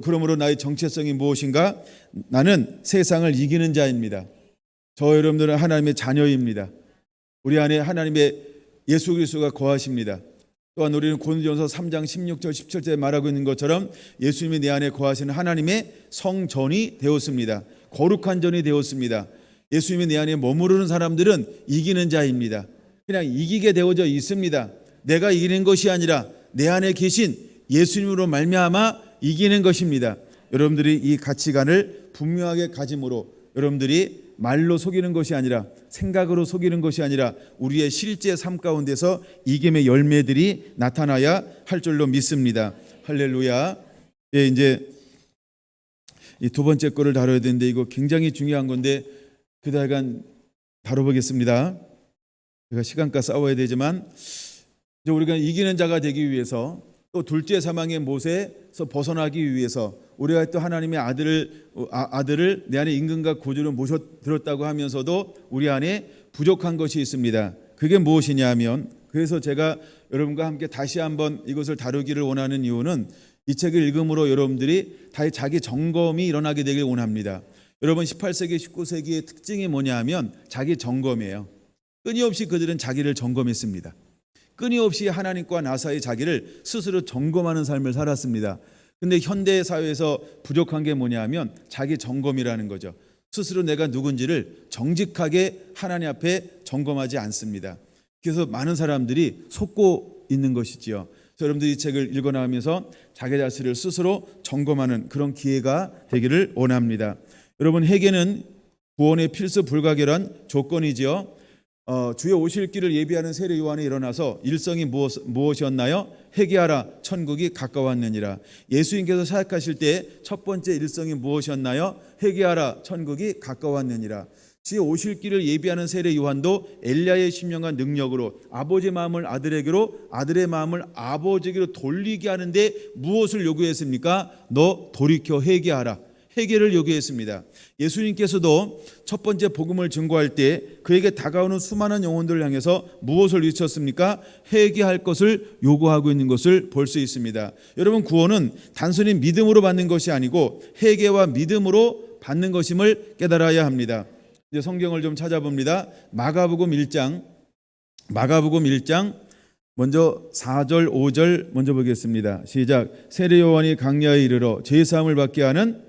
그러므로 나의 정체성이 무엇인가? 나는 세상을 이기는 자입니다. 저 여러분들은 하나님의 자녀입니다. 우리 안에 하나님의 예수 그리스도가 거하십니다. 또한 우리는 고린도전서 3장 16절 17절에 말하고 있는 것처럼 예수님이 내 안에 거하시는 하나님의 성전이 되었습니다. 거룩한 전이 되었습니다. 예수님이 내 안에 머무르는 사람들은 이기는 자입니다. 그냥 이기게 되어져 있습니다. 내가 이기는 것이 아니라 내 안에 계신 예수님으로 말미암아 이기는 것입니다. 여러분들이 이 가치관을 분명하게 가짐으로 여러분들이 말로 속이는 것이 아니라 생각으로 속이는 것이 아니라 우리의 실제 삶 가운데서 이김의 열매들이 나타나야 할 줄로 믿습니다. 할렐루야. 이제 이 두 번째 거를 다뤄야 되는데 이거 굉장히 중요한 건데 그다간 다뤄보겠습니다. 제가 시간과 싸워야 되지만 이제 우리가 이기는 자가 되기 위해서 또 둘째 사망의 못에서 벗어나기 위해서 우리가 또 하나님의 아들을 내 안에 임금과 구주로 모셔들었다고 하면서도 우리 안에 부족한 것이 있습니다. 그게 무엇이냐 하면 그래서 제가 여러분과 함께 다시 한번 이것을 다루기를 원하는 이유는 이 책을 읽음으로 여러분들이 다 자기 점검이 일어나게 되길 원합니다. 여러분 18세기 19세기의 특징이 뭐냐 하면 자기 점검이에요. 끊임없이 그들은 자기를 점검했습니다. 끊임없이 하나님과 나 사이의 자기를 스스로 점검하는 삶을 살았습니다. 근데 현대 사회에서 부족한 게 뭐냐 하면 자기 점검이라는 거죠. 스스로 내가 누군지를 정직하게 하나님 앞에 점검하지 않습니다. 그래서 많은 사람들이 속고 있는 것이지요. 여러분들이 이 책을 읽어 나가면서 자기 자신을 스스로 점검하는 그런 기회가 되기를 원합니다. 여러분, 회개는 구원의 필수 불가결한 조건이지요. 주의 오실 길을 예비하는 세례 요한이 일어나서 일성이 무엇이었나요? 회개하라, 천국이 가까웠느니라. 예수님께서 사역하실 때 첫 번째 일성이 무엇이었나요? 회개하라, 천국이 가까웠느니라. 주의 오실 길을 예비하는 세례 요한도 엘리야의 신령한 능력으로 아버지의 마음을 아들에게로, 아들의 마음을 아버지에게로 돌리게 하는데 무엇을 요구했습니까? 너 돌이켜 회개하라. 회개를 요구했습니다. 예수님께서도 첫 번째 복음을 증거할 때 그에게 다가오는 수많은 영혼들을 향해서 무엇을 외쳤습니까? 회개할 것을 요구하고 있는 것을 볼 수 있습니다. 여러분, 구원은 단순히 믿음으로 받는 것이 아니고 회개와 믿음으로 받는 것임을 깨달아야 합니다. 이제 성경을 좀 찾아봅니다. 마가복음 1장 먼저 4절 5절 먼저 보겠습니다. 시작. 세례 요한이 강야에 이르러 제사함을 받게 하는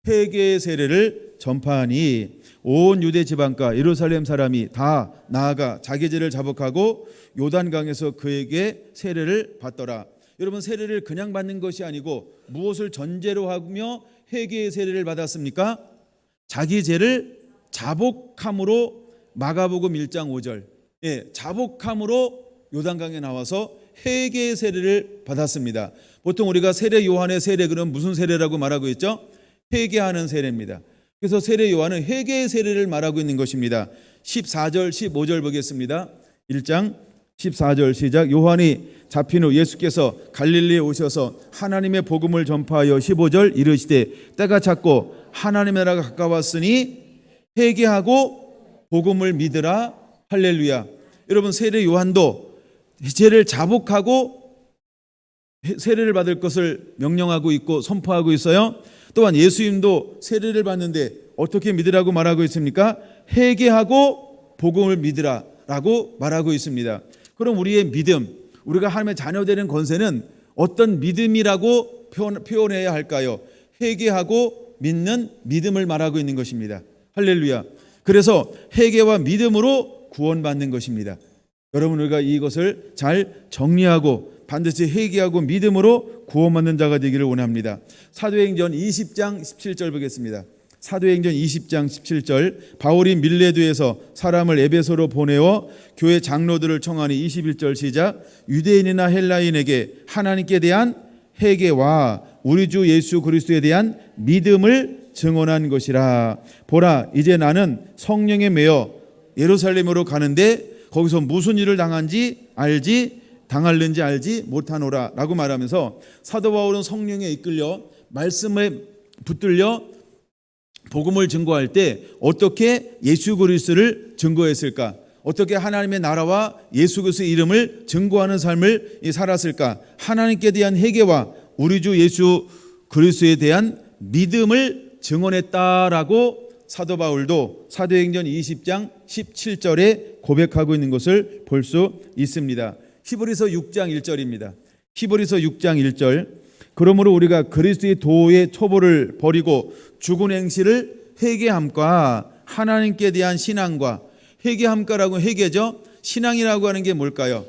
회개의 세례를 전파하니 온 유대 지방과 예루살렘 사람이 다 나아가 자기 죄를 자복하고 요단강에서 그에게 세례를 받더라. 여러분, 세례를 그냥 받는 것이 아니고 무엇을 전제로 하며 회개의 세례를 받았습니까? 자기 죄를 자복함으로. 마가복음 1장 5절. 자복함으로 요단강에 나와서 회개의 세례를 받았습니다. 보통 우리가 세례 요한의 세례, 그럼 무슨 세례라고 말하고 있죠? 회개하는 세례입니다. 그래서 세례 요한은 회개의 세례를 말하고 있는 것입니다. 14절 15절 보겠습니다. 1장 14절 시작. 요한이 잡힌 후 예수께서 갈릴리에 오셔서 하나님의 복음을 전파하여 15절 이르시되 때가 찼고 하나님의 나라가 가까웠으니 회개하고 복음을 믿으라. 할렐루야. 여러분, 세례 요한도 죄를 자복하고 세례를 받을 것을 명령하고 있고 선포하고 있어요. 또한 예수님도 세례를 받는데 어떻게 믿으라고 말하고 있습니까? 회개하고 복음을 믿으라라고 말하고 있습니다. 그럼 우리의 믿음, 우리가 하나님의 자녀되는 권세는 어떤 믿음이라고 표현해야 할까요? 회개하고 믿는 믿음을 말하고 있는 것입니다. 할렐루야. 그래서 회개와 믿음으로 구원받는 것입니다. 여러분, 우리가 이것을 잘 정리하고 반드시 회개하고 믿음으로 구원받는 자가 되기를 원합니다. 사도행전 20장 17절 보겠습니다. 사도행전 20장 17절. 바울이 밀레도에서 사람을 에베소로 보내어 교회 장로들을 청하니 21절 시작. 유대인이나 헬라인에게 하나님께 대한 회개와 우리 주 예수 그리스도에 대한 믿음을 증언한 것이라. 보라, 이제 나는 성령에 매여 예루살렘으로 가는데 거기서 무슨 일을 당할는지 알지 못하노라 라고 말하면서 사도 바울은 성령에 이끌려 말씀에 붙들려 복음을 증거할 때 어떻게 예수 그리스도를 증거했을까? 어떻게 하나님의 나라와 예수 그리스도의 이름을 증거하는 삶을 살았을까? 하나님께 대한 회개와 우리 주 예수 그리스도에 대한 믿음을 증언했다라고 사도 바울도 사도행전 20장 17절에 고백하고 있는 것을 볼 수 있습니다. 히브리서 6장 1절입니다. 히브리서 6장 1절. 그러므로 우리가 그리스도의 도의 초보를 버리고 죽은 행실을 회개함과 하나님께 대한 신앙과 회개함과라고 회개죠. 신앙이라고 하는 게 뭘까요?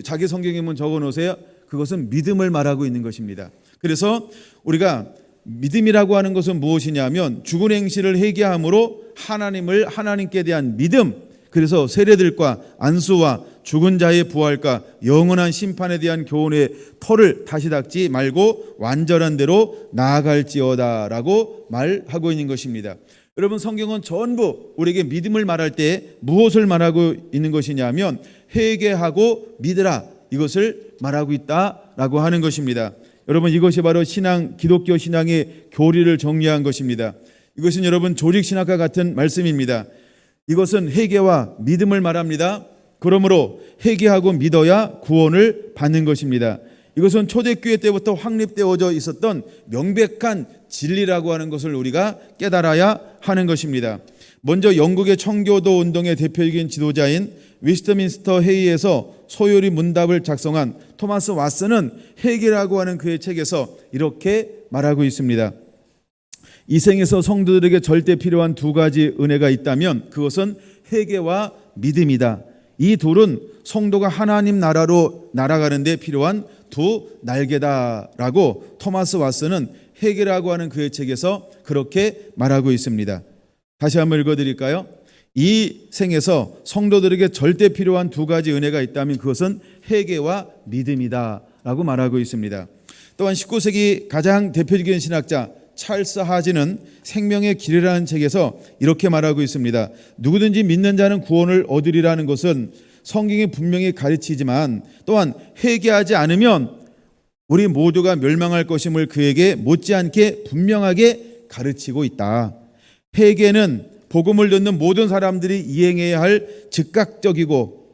자기 성경에 한번 적어 놓으세요. 그것은 믿음을 말하고 있는 것입니다. 그래서 우리가 믿음이라고 하는 것은 무엇이냐면 죽은 행실을 회개함으로 하나님께 대한 믿음. 그래서 세례들과 안수와 죽은 자의 부활과 영원한 심판에 대한 교훈의 터를 다시 닦지 말고 완전한 대로 나아갈지어다 라고 말하고 있는 것입니다. 여러분, 성경은 전부 우리에게 믿음을 말할 때 무엇을 말하고 있는 것이냐면 회개하고 믿으라, 이것을 말하고 있다라고 하는 것입니다. 여러분, 이것이 바로 기독교 신앙의 교리를 정리한 것입니다. 이것은 여러분 조직신학과 같은 말씀입니다. 이것은 회개와 믿음을 말합니다. 그러므로 회개하고 믿어야 구원을 받는 것입니다. 이것은 초대교회 때부터 확립되어져 있었던 명백한 진리라고 하는 것을 우리가 깨달아야 하는 것입니다. 먼저 영국의 청교도 운동의 대표적인 지도자인 웨스트민스터 회의에서 소요리 문답을 작성한 토마스 왓슨은 회개라고 하는 그의 책에서 이렇게 말하고 있습니다. 이 생에서 성도들에게 절대 필요한 두 가지 은혜가 있다면 그것은 회개와 믿음이다. 이 둘은 성도가 하나님 나라로 날아가는 데 필요한 두 날개다라고 토마스 왓슨은 회개라고 하는 그의 책에서 그렇게 말하고 있습니다. 다시 한번 읽어드릴까요? 이 생에서 성도들에게 절대 필요한 두 가지 은혜가 있다면 그것은 회개와 믿음이다 라고 말하고 있습니다. 또한 19세기 가장 대표적인 신학자 찰스 하지는 생명의 길이라는 책에서 이렇게 말하고 있습니다. 누구든지 믿는 자는 구원을 얻으리라는 것은 성경이 분명히 가르치지만 또한 회개하지 않으면 우리 모두가 멸망할 것임을 그에게 못지않게 분명하게 가르치고 있다. 회개는 복음을 듣는 모든 사람들이 이행해야 할 즉각적이고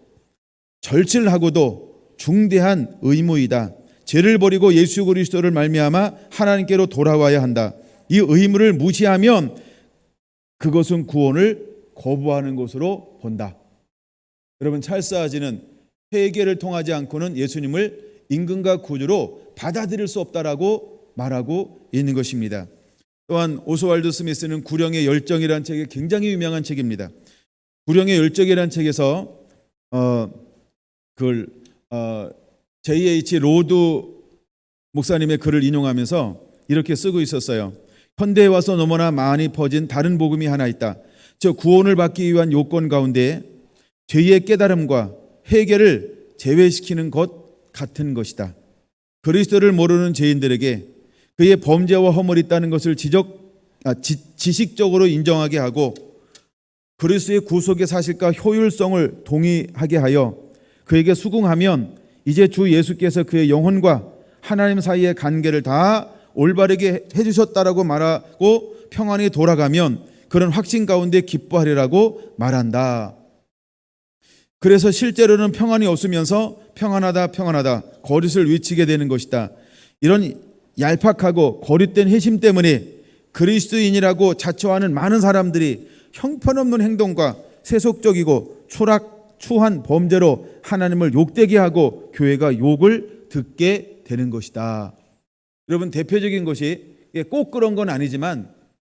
절실하고도 중대한 의무이다. 죄를 버리고 예수 그리스도를 말미암아 하나님께로 돌아와야 한다. 이 의무를 무시하면 그것은 구원을 거부하는 것으로 본다. 여러분, 찰스 하지는 회개를 통하지 않고는 예수님을 임금과 구주로 받아들일 수 없다라고 말하고 있는 것입니다. 또한 오스왈드 스미스는 구령의 열정이라는 책이 굉장히 유명한 책입니다. 구령의 열정이라는 책에서 J.H. 로드 목사님의 글을 인용하면서 이렇게 쓰고 있었어요. 현대에 와서 너무나 많이 퍼진 다른 복음이 하나 있다. 저 구원을 받기 위한 요건 가운데 죄의 깨달음과 회개를 제외시키는 것 같은 것이다. 그리스도를 모르는 죄인들에게 그의 범죄와 허물이 있다는 것을 지식적으로 인정하게 하고 그리스도의 구속의 사실과 효율성을 동의하게 하여 그에게 수긍하면 이제 주 예수께서 그의 영혼과 하나님 사이의 관계를 다 올바르게 해주셨다라고 말하고 평안히 돌아가면 그런 확신 가운데 기뻐하리라고 말한다. 그래서 실제로는 평안이 없으면서 평안하다 거짓을 외치게 되는 것이다. 이런 얄팍하고 거짓된 회심 때문에 그리스도인이라고 자처하는 많은 사람들이 형편없는 행동과 세속적이고 추한 범죄로 하나님을 욕되게 하고 교회가 욕을 듣게 되는 것이다. 여러분, 대표적인 것이 꼭 그런 건 아니지만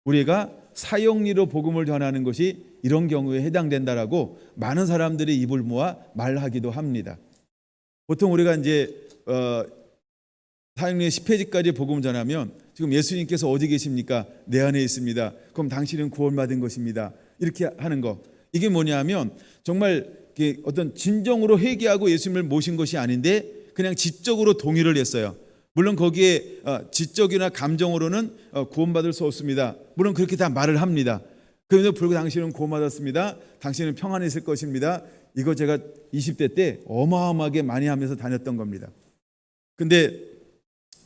우리가 사형리로 복음을 전하는 것이 이런 경우에 해당된다라고 많은 사람들이 입을 모아 말하기도 합니다. 보통 우리가 이제 사형리 10회지까지 복음 전하면 지금 예수님께서 어디 계십니까? 내 안에 있습니다. 그럼 당신은 구원받은 것입니다. 이렇게 하는 거. 이게 뭐냐면 정말 어떤 진정으로 회개하고 예수님을 모신 것이 아닌데 그냥 지적으로 동의를 했어요. 물론 거기에 지적이나 감정으로는 구원받을 수 없습니다. 물론 그렇게 다 말을 합니다. 그런데도 불구하고 당신은 구원받았습니다. 당신은 평안에 있을 것입니다. 이거 제가 20대 때 어마어마하게 많이 하면서 다녔던 겁니다. 근데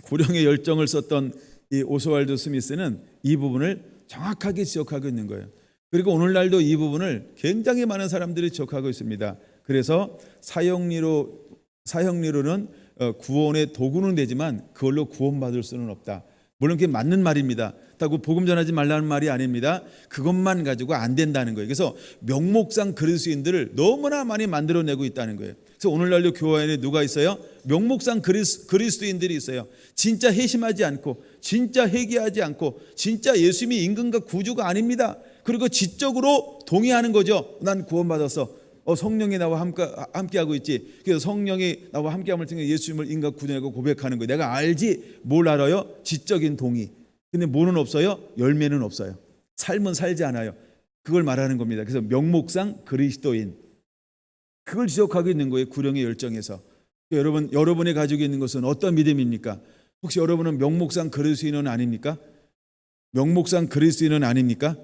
구령의 열정을 썼던 이 오스왈드 스미스는 이 부분을 정확하게 지적하고 있는 거예요. 그리고 오늘날도 이 부분을 굉장히 많은 사람들이 지적하고 있습니다. 그래서 사형리로는 구원의 도구는 되지만 그걸로 구원받을 수는 없다. 물론 그게 맞는 말입니다. 그렇다고 복음 전하지 말라는 말이 아닙니다. 그것만 가지고 안 된다는 거예요. 그래서 명목상 그리스도인들을 너무나 많이 만들어내고 있다는 거예요. 그래서 오늘날도 교회 안에 누가 있어요? 명목상 그리스도인들이 있어요. 진짜 회심하지 않고 진짜 회개하지 않고 진짜 예수님이 임금과 구주가 아닙니다. 그리고 지적으로 동의하는 거죠. 난 구원받았어. 성령이 나와 함께하고 있지. 그래서 성령이 나와 함께함을 통해 예수님을 인과 구원하고 고백하는 거예요. 내가 알지 뭘 알아요? 지적인 동의. 근데 뭐는 없어요? 열매는 없어요. 삶은 살지 않아요. 그걸 말하는 겁니다. 그래서 명목상 그리스도인. 그걸 지적하고 있는 거예요. 구령의 열정에서. 여러분이 가지고 있는 것은 어떤 믿음입니까? 혹시 여러분은 명목상 그리스도인은 아닙니까? 명목상 그리스도인은 아닙니까?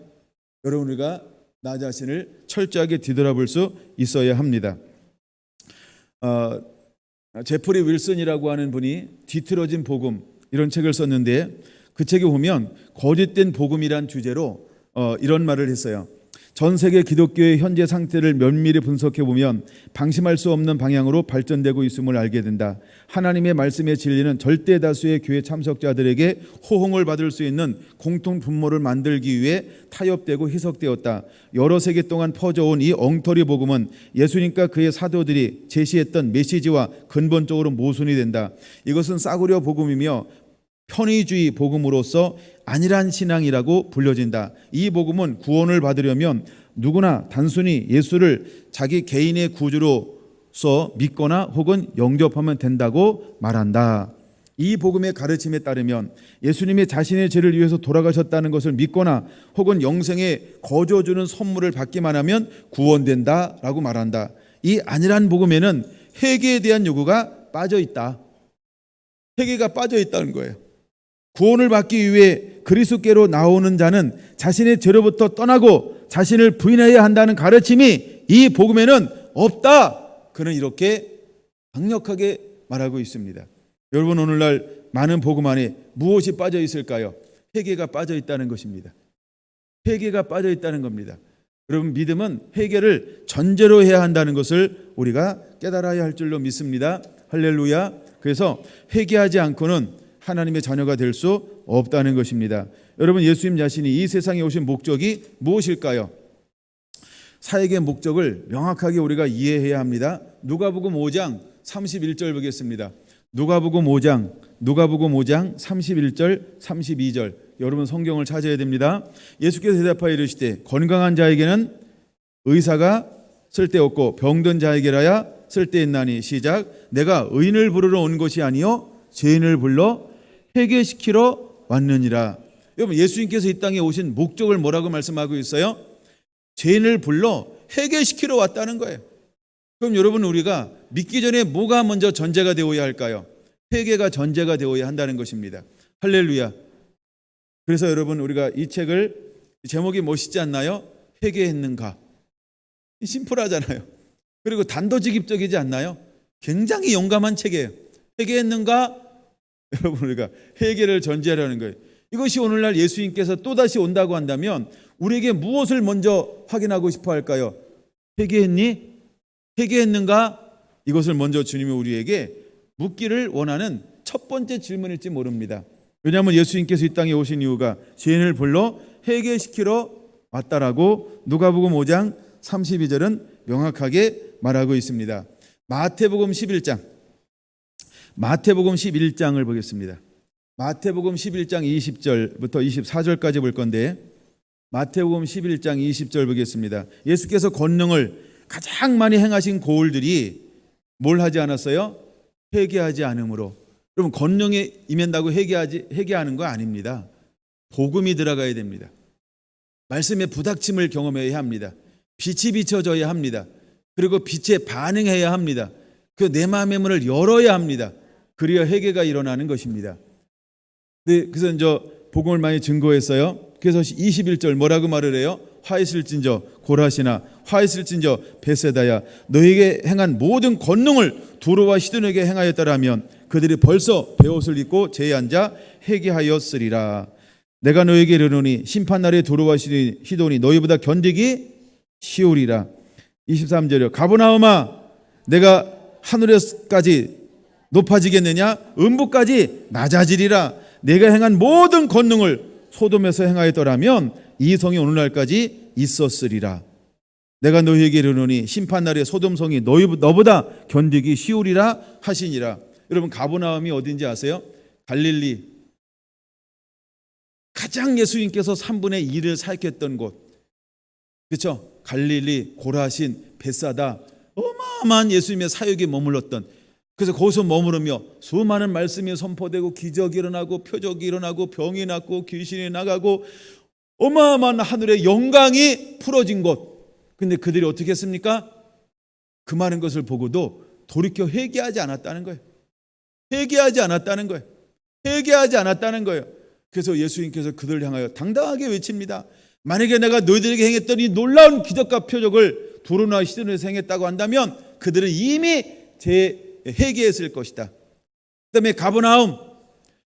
여러분, 우리가 나 자신을 철저하게 뒤돌아볼 수 있어야 합니다. 제프리 윌슨이라고 하는 분이 뒤틀어진 복음 이런 책을 썼는데 그 책에 보면 거짓된 복음이란 주제로 이런 말을 했어요. 전 세계 기독교의 현재 상태를 면밀히 분석해 보면 방심할 수 없는 방향으로 발전되고 있음을 알게 된다. 하나님의 말씀의 진리는 절대 다수의 교회 참석자들에게 호응을 받을 수 있는 공통 분모를 만들기 위해 타협되고 희석되었다. 여러 세기 동안 퍼져온 이 엉터리 복음은 예수님과 그의 사도들이 제시했던 메시지와 근본적으로 모순이 된다. 이것은 싸구려 복음이며 편의주의 복음으로서 안일한 신앙이라고 불려진다. 이 복음은 구원을 받으려면 누구나 단순히 예수를 자기 개인의 구주로서 믿거나 혹은 영접하면 된다고 말한다. 이 복음의 가르침에 따르면 예수님이 자신의 죄를 위해서 돌아가셨다는 것을 믿거나 혹은 영생에 거저주는 선물을 받기만 하면 구원된다라고 말한다. 이 안일한 복음에는 회개에 대한 요구가 빠져 있다. 회개가 빠져 있다는 거예요. 구원을 받기 위해 그리스도께로 나오는 자는 자신의 죄로부터 떠나고 자신을 부인해야 한다는 가르침이 이 복음에는 없다. 그는 이렇게 강력하게 말하고 있습니다. 여러분, 오늘날 많은 복음 안에 무엇이 빠져 있을까요? 회개가 빠져 있다는 것입니다. 회개가 빠져 있다는 겁니다. 여러분, 믿음은 회개를 전제로 해야 한다는 것을 우리가 깨달아야 할 줄로 믿습니다. 할렐루야. 그래서 회개하지 않고는 하나님의 자녀가 될 수 없다는 것입니다. 여러분, 예수님 자신이 이 세상에 오신 목적이 무엇일까요? 사역의 목적을 명확하게 우리가 이해해야 합니다. 누가복음 5장 31절 보겠습니다. 누가복음 5장 31절 32절. 여러분, 성경을 찾아야 됩니다. 예수께서 대답하여 이르시되 건강한 자에게는 의사가 쓸데없고 병든 자에게라야 쓸데있나니. 시작. 내가 의인을 부르러 온 것이 아니요 죄인을 불러 회개시키러 왔느니라. 여러분, 예수님께서 이 땅에 오신 목적을 뭐라고 말씀하고 있어요? 죄인을 불러 회개시키러 왔다는 거예요. 그럼 여러분, 우리가 믿기 전에 뭐가 먼저 전제가 되어야 할까요? 회개가 전제가 되어야 한다는 것입니다. 할렐루야. 그래서 여러분, 우리가 이 책을 제목이 멋있지 않나요? 회개했는가? 심플하잖아요. 그리고 단도직입적이지 않나요? 굉장히 용감한 책이에요. 회개했는가? 여러분, 우리가 회개를 전제하라는 거예요. 이것이 오늘날 예수님께서 또다시 온다고 한다면 우리에게 무엇을 먼저 확인하고 싶어 할까요? 회개했니? 회개했는가? 이것을 먼저 주님이 우리에게 묻기를 원하는 첫 번째 질문일지 모릅니다. 왜냐하면 예수님께서 이 땅에 오신 이유가 죄인을 불러 회개시키러 왔다라고 누가복음 5장 32절은 명확하게 말하고 있습니다. 마태복음 11장을 보겠습니다. 마태복음 11장 20절부터 24절까지 볼 건데, 마태복음 11장 20절 보겠습니다. 예수께서 권능을 가장 많이 행하신 고을들이 뭘 하지 않았어요? 회개하지 않으므로. 여러분, 권능에 임한다고 회개하는 거 아닙니다. 복음이 들어가야 됩니다. 말씀의 부닥침을 경험해야 합니다. 빛이 비춰져야 합니다. 그리고 빛에 반응해야 합니다. 그 내 마음의 문을 열어야 합니다. 그래야 회개가 일어나는 것입니다. 네, 그래서 이제 복음을 많이 증거했어요. 그래서 21절 뭐라고 말을 해요? 화있을진저 고라시나 화있을진저 베세다야, 너에게 행한 모든 권능을 두로와 시돈에게 행하였더라면 그들이 벌써 베옷을 입고 제에 앉아 회개하였으리라. 내가 너에게 이르노니 심판날에 두로와 시돈이 너희보다 견디기 쉬우리라. 23절이요. 가버나움아, 내가 하늘에까지 높아지겠느냐? 음부까지 낮아지리라. 내가 행한 모든 권능을 소돔에서 행하였더라면 이 성이 오늘날까지 있었으리라. 내가 너희에게 이르노니 심판날에 소돔성이 너보다 견디기 쉬우리라 하시니라. 여러분, 가버나움이 어딘지 아세요? 갈릴리, 가장 예수님께서 3분의 2를 사역했던 곳, 그렇죠? 갈릴리, 고라신, 벳사다, 어마어마한 예수님의 사역에 머물렀던, 그래서 거기서 머무르며 수많은 말씀이 선포되고 기적이 일어나고 표적이 일어나고 병이 낫고 귀신이 나가고 어마어마한 하늘의 영광이 풀어진 곳. 근데 그들이 어떻게 했습니까? 그 많은 것을 보고도 돌이켜 회개하지 않았다는 거예요. 회개하지 않았다는 거예요. 회개하지 않았다는 거예요. 그래서 예수님께서 그들을 향하여 당당하게 외칩니다. 만약에 내가 너희들에게 행했던 이 놀라운 기적과 표적을 두로나 시돈에서 행했다고 한다면 그들은 이미 회개했을 것이다. 그 다음에 가버나움,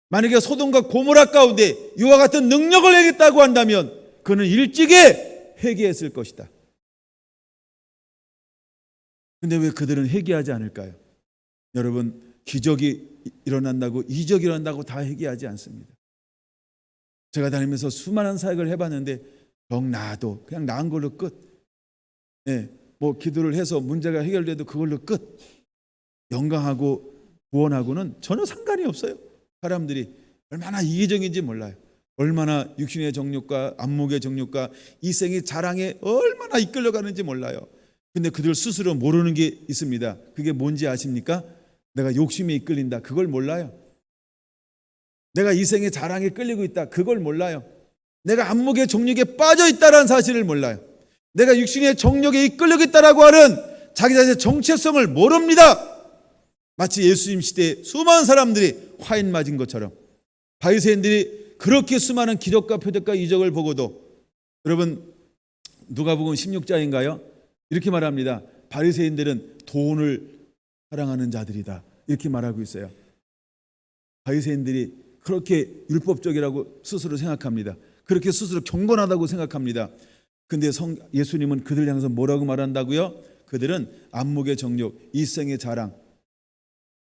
만약에 소돔과 고모라 가운데 이와 같은 능력을 행했다고 한다면 그는 일찍이 회개했을 것이다. 근데 왜 그들은 회개하지 않을까요? 여러분, 기적이 일어난다고, 이적이 일어난다고 다 회개하지 않습니다. 제가 다니면서 수많은 사역을 해봤는데 정 나아도 그냥 나은 걸로 끝. 뭐 기도를 해서 문제가 해결돼도 그걸로 끝. 영광하고 구원하고는 전혀 상관이 없어요. 사람들이 얼마나 이기적인지 몰라요. 얼마나 육신의 정욕과 안목의 정욕과 이생의 자랑에 얼마나 이끌려가는지 몰라요. 근데 그들 스스로 모르는 게 있습니다. 그게 뭔지 아십니까? 내가 욕심에 이끌린다. 그걸 몰라요. 내가 이생의 자랑에 끌리고 있다. 그걸 몰라요. 내가 안목의 정욕에 빠져 있다는 사실을 몰라요. 내가 육신의 정욕에 이끌리고 있다라고 하는 자기 자신의 정체성을 모릅니다. 마치 예수님 시대에 수많은 사람들이 화인 맞은 것처럼 바리새인들이 그렇게 수많은 기적과 표적과 이적을 보고도, 여러분 누가복음 16장인가요? 이렇게 말합니다. 바리새인들은 돈을 사랑하는 자들이다. 이렇게 말하고 있어요. 바리새인들이 그렇게 율법적이라고 스스로 생각합니다. 그렇게 스스로 경건하다고 생각합니다. 근데 예수님은 그들 향해서 뭐라고 말한다고요? 그들은 안목의 정욕, 이생의 자랑,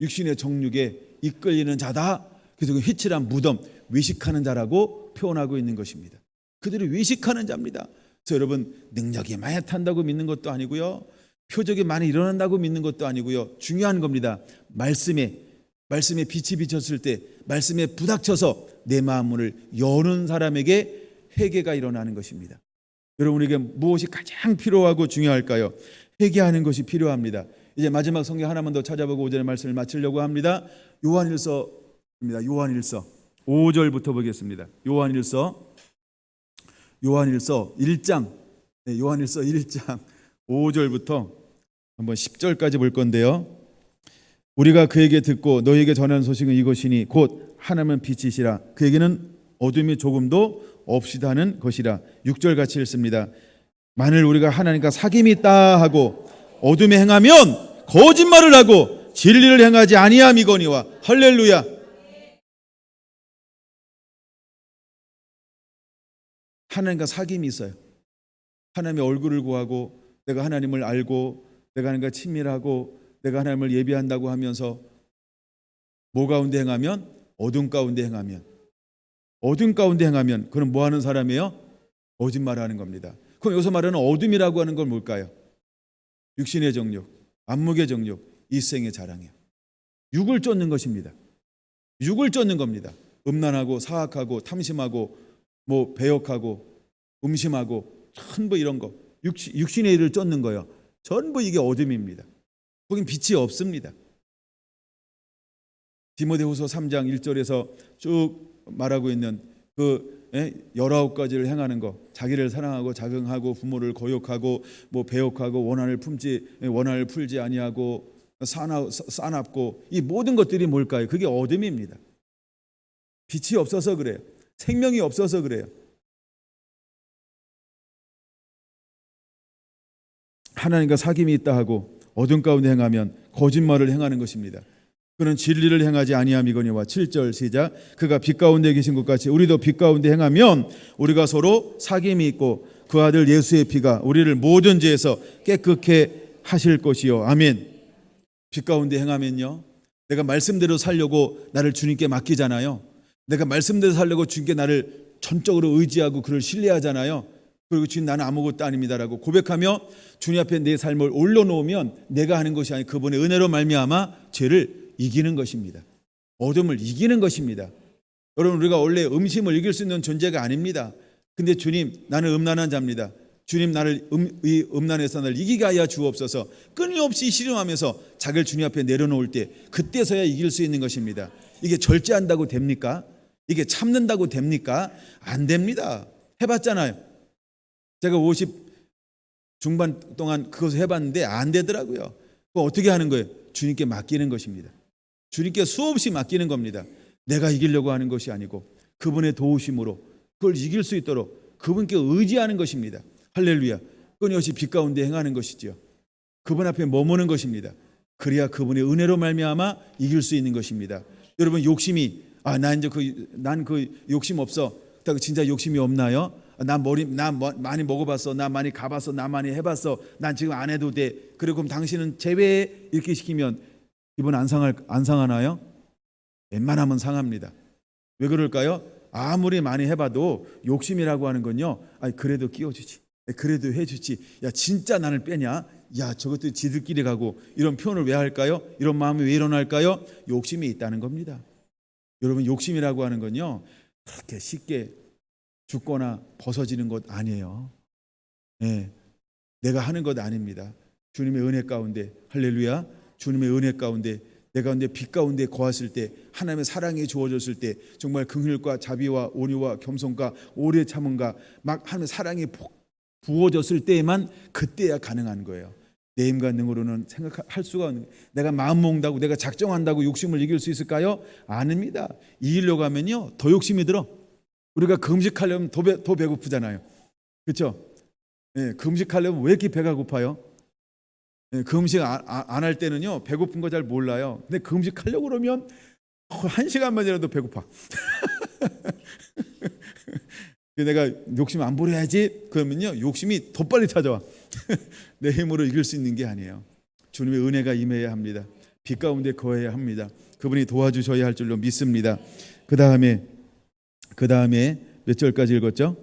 육신의 정욕에 이끌리는 자다. 그래서 희칠한 무덤, 외식하는 자라고 표현하고 있는 것입니다. 그들이 외식하는 자입니다. 그래서 여러분, 능력이 많이 탄다고 믿는 것도 아니고요, 표적이 많이 일어난다고 믿는 것도 아니고요, 중요한 겁니다. 말씀에 빛이 비쳤을 때, 말씀에 부닥쳐서 내 마음을 여는 사람에게 회개가 일어나는 것입니다. 여러분에게 무엇이 가장 필요하고 중요할까요? 회개하는 것이 필요합니다. 이제 마지막 성경 하나만 더 찾아보고 오전의 말씀을 마치려고 합니다. 요한일서입니다. 요한일서 5절부터 보겠습니다. 요한일서 1장, 요한일서 1장 5절부터 한번 10절까지 볼 건데요. 우리가 그에게 듣고 너희에게 전하는 소식은 이것이니 곧 하나님은 빛이시라. 그에게는 어둠이 조금도 없이다는 것이라. 6절 같이 읽습니다. 만일 우리가 하나님과 사귐이 있다 하고 어둠에 행하면 거짓말을 하고 진리를 행하지 아니함이거니와. 할렐루야. 하나님과 사귐이 있어요. 하나님의 얼굴을 구하고 내가 하나님을 알고 내가 하나님과 친밀하고 내가 하나님을 예비한다고 하면서 뭐 가운데 행하면? 어둠 가운데 행하면. 어둠 가운데 행하면 그럼 뭐 하는 사람이에요? 거짓말을 하는 겁니다. 그럼 여기서 말하는 어둠이라고 하는 건 뭘까요? 육신의 정욕, 안목의 정욕, 이생의 자랑이에요. 육을 쫓는 것입니다. 육을 쫓는 겁니다. 음란하고 사악하고 탐심하고 뭐 배역하고 음심하고 전부 이런 거, 육신의 일을 쫓는 거예요. 전부 이게 어둠입니다. 거긴 빛이 없습니다. 디모데후서 3장 1절에서 쭉 말하고 있는 그 19가지를 행하는 거, 자기를 사랑하고 자긍하고 부모를 거역하고 뭐 배역하고 원한을 풀지 아니하고 싸납고, 이 모든 것들이 뭘까요? 그게 어둠입니다. 빛이 없어서 그래요. 생명이 없어서 그래요. 하나님과 사귐이 있다 하고 어둠 가운데 행하면 거짓말을 행하는 것입니다. 그는 진리를 행하지 아니함이거니와. 7절 시작. 그가 빛 가운데 계신 것 같이 우리도 빛 가운데 행하면 우리가 서로 사귐이 있고 그 아들 예수의 피가 우리를 모든 죄에서 깨끗게 하실 것이요. 아멘. 빛 가운데 행하면요, 내가 말씀대로 살려고 나를 주님께 맡기잖아요. 내가 말씀대로 살려고 주님께 나를 전적으로 의지하고 그를 신뢰하잖아요. 그리고 주님 나는 아무것도 아닙니다라고 고백하며 주님 앞에 내 삶을 올려놓으면 내가 하는 것이 아니고 그분의 은혜로 말미암아 죄를 이기는 것입니다. 어둠을 이기는 것입니다. 여러분, 우리가 원래 음심을 이길 수 있는 존재가 아닙니다. 근데 주님, 나는 음란한 자입니다. 주님, 나를 이 음란에서 나를 이기게 하여 주옵소서. 끊임없이 씨름하면서 자기를 주님 앞에 내려놓을 때, 그때서야 이길 수 있는 것입니다. 이게 절제한다고 됩니까? 이게 참는다고 됩니까? 안 됩니다. 해봤잖아요. 제가 50 중반 동안 그것을 해봤는데 안 되더라고요. 그거 어떻게 하는 거예요? 주님께 맡기는 것입니다. 주님께 수없이 맡기는 겁니다. 내가 이기려고 하는 것이 아니고 그분의 도우심으로 그걸 이길 수 있도록 그분께 의지하는 것입니다. 할렐루야. 끊임없이 빛 가운데 행하는 것이지요. 그분 앞에 머무는 것입니다. 그래야 그분의 은혜로 말미암아 이길 수 있는 것입니다. 여러분, 욕심이 난 그 욕심 없어. 진짜 욕심이 없나요? 많이 먹어봤어, 나 많이 가봤어, 나 많이 해봤어, 난 지금 안 해도 돼. 그리고 그럼 당신은 제외 이렇게 시키면 기분 안 상하나요? 웬만하면 상합니다. 왜 그럴까요? 아무리 많이 해봐도 욕심이라고 하는 건요, 그래도 끼워주지, 그래도 해주지, 야 진짜 나를 빼냐, 야 저것도 지들끼리 가고, 이런 표현을 왜 할까요? 이런 마음이 왜 일어날까요? 욕심이 있다는 겁니다. 여러분, 욕심이라고 하는 건요 그렇게 쉽게 죽거나 벗어지는 것 아니에요. 내가 하는 것 아닙니다. 주님의 은혜 가운데, 할렐루야, 주님의 은혜 가운데, 내 가운데 빛 가운데 거했을 때, 하나님의 사랑이 주어졌을 때, 정말 긍휼과 자비와 온유와 겸손과 오래 참음과 막 하나님의 사랑이 부어졌을 때에만, 그때야 가능한 거예요. 내 힘과 능으로는 생각할 수가 없는, 내가 마음 먹는다고, 내가 작정한다고 욕심을 이길 수 있을까요? 아닙니다. 이기려고 하면요 더 욕심이 들어. 우리가 금식하려면 더 배고프잖아요. 그렇죠? 금식하려면 왜 이렇게 배가 고파요? 금식 안 할 때는요 배고픈 거 잘 몰라요. 근데 금식하려고 그러면 1시간만이라도 배고파. 내가 욕심 안 부려야지 그러면요 욕심이 더 빨리 찾아와. 내 힘으로 이길 수 있는 게 아니에요. 주님의 은혜가 임해야 합니다. 빛 가운데 거해야 합니다. 그분이 도와주셔야 할 줄로 믿습니다. 그 다음에 몇 절까지 읽었죠?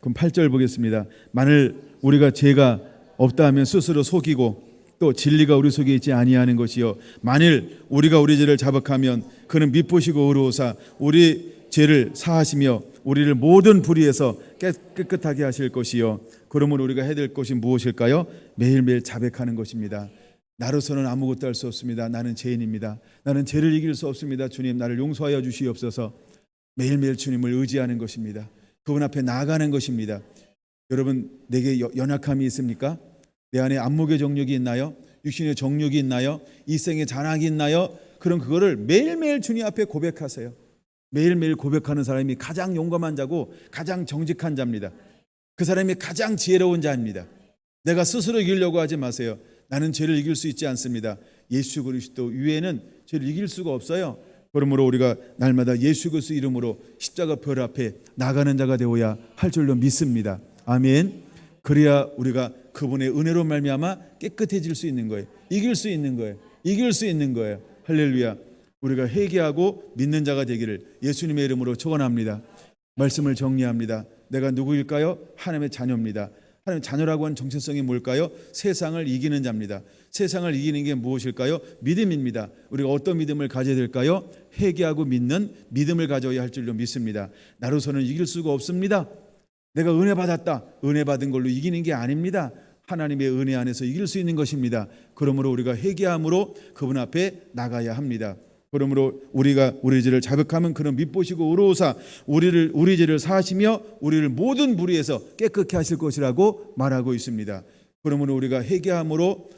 그럼 8절 보겠습니다. 만일 우리가 죄가 없다 하면 스스로 속이고 또 진리가 우리 속에 있지 아니하는 것이요, 만일 우리가 우리 죄를 자백하면 그는 미쁘시고 의로우사 우리 죄를 사하시며 우리를 모든 불의에서 깨끗하게 하실 것이요, 그러므로 우리가 해야 될 것이 무엇일까요? 매일매일 자백하는 것입니다. 나로서는 아무것도 할 수 없습니다. 나는 죄인입니다. 나는 죄를 이길 수 없습니다. 주님, 나를 용서하여 주시옵소서. 매일매일 주님을 의지하는 것입니다. 그분 앞에 나아가는 것입니다. 여러분, 내게 연약함이 있습니까? 내 안에 안목의 정욕이 있나요? 육신의 정욕이 있나요? 이생의 잔악이 있나요? 그럼 그거를 매일매일 주님 앞에 고백하세요. 매일매일 고백하는 사람이 가장 용감한 자고 가장 정직한 자입니다. 그 사람이 가장 지혜로운 자입니다. 내가 스스로 이기려고 하지 마세요. 나는 죄를 이길 수 있지 않습니다. 예수 그리스도 위에는 죄를 이길 수가 없어요. 그러므로 우리가 날마다 예수 그리스도 이름으로 십자가 별 앞에 나가는 자가 되어야 할 줄로 믿습니다. 아멘. 그래야 우리가 그분의 은혜로 말미암아 깨끗해질 수 있는 거예요. 이길 수 있는 거예요. 할렐루야. 우리가 회개하고 믿는 자가 되기를 예수님의 이름으로 축원합니다. 말씀을 정리합니다. 내가 누구일까요? 하나님의 자녀입니다. 하나님의 자녀라고 하는 정체성이 뭘까요? 세상을 이기는 자입니다. 세상을 이기는 게 무엇일까요? 믿음입니다. 우리가 어떤 믿음을 가져야 될까요? 회개하고 믿는 믿음을 가져야 할 줄로 믿습니다. 나로서는 이길 수가 없습니다. 내가 은혜 받았다, 은혜 받은 걸로 이기는 게 아닙니다. 하나님의 은혜 안에서 이길 수 있는 것입니다. 그러므로 우리가 회개함으로 그분 앞에 나가야 합니다. 그러므로 우리가 우리 죄를 자백하면 그는 미쁘시고 의로우사 우리 죄를 사하시며 우리를 모든 불의에서 깨끗게 하실 것이라고 말하고 있습니다. 그러므로 우리가 회개함으로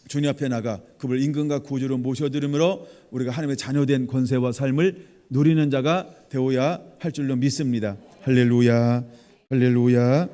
주님 앞에 나가 그를 임금과 구주로 모셔드림으로 우리가 하나님의 자녀된 권세와 삶을 누리는 자가 되어야 할 줄로 믿습니다. 할렐루야, 할렐루야.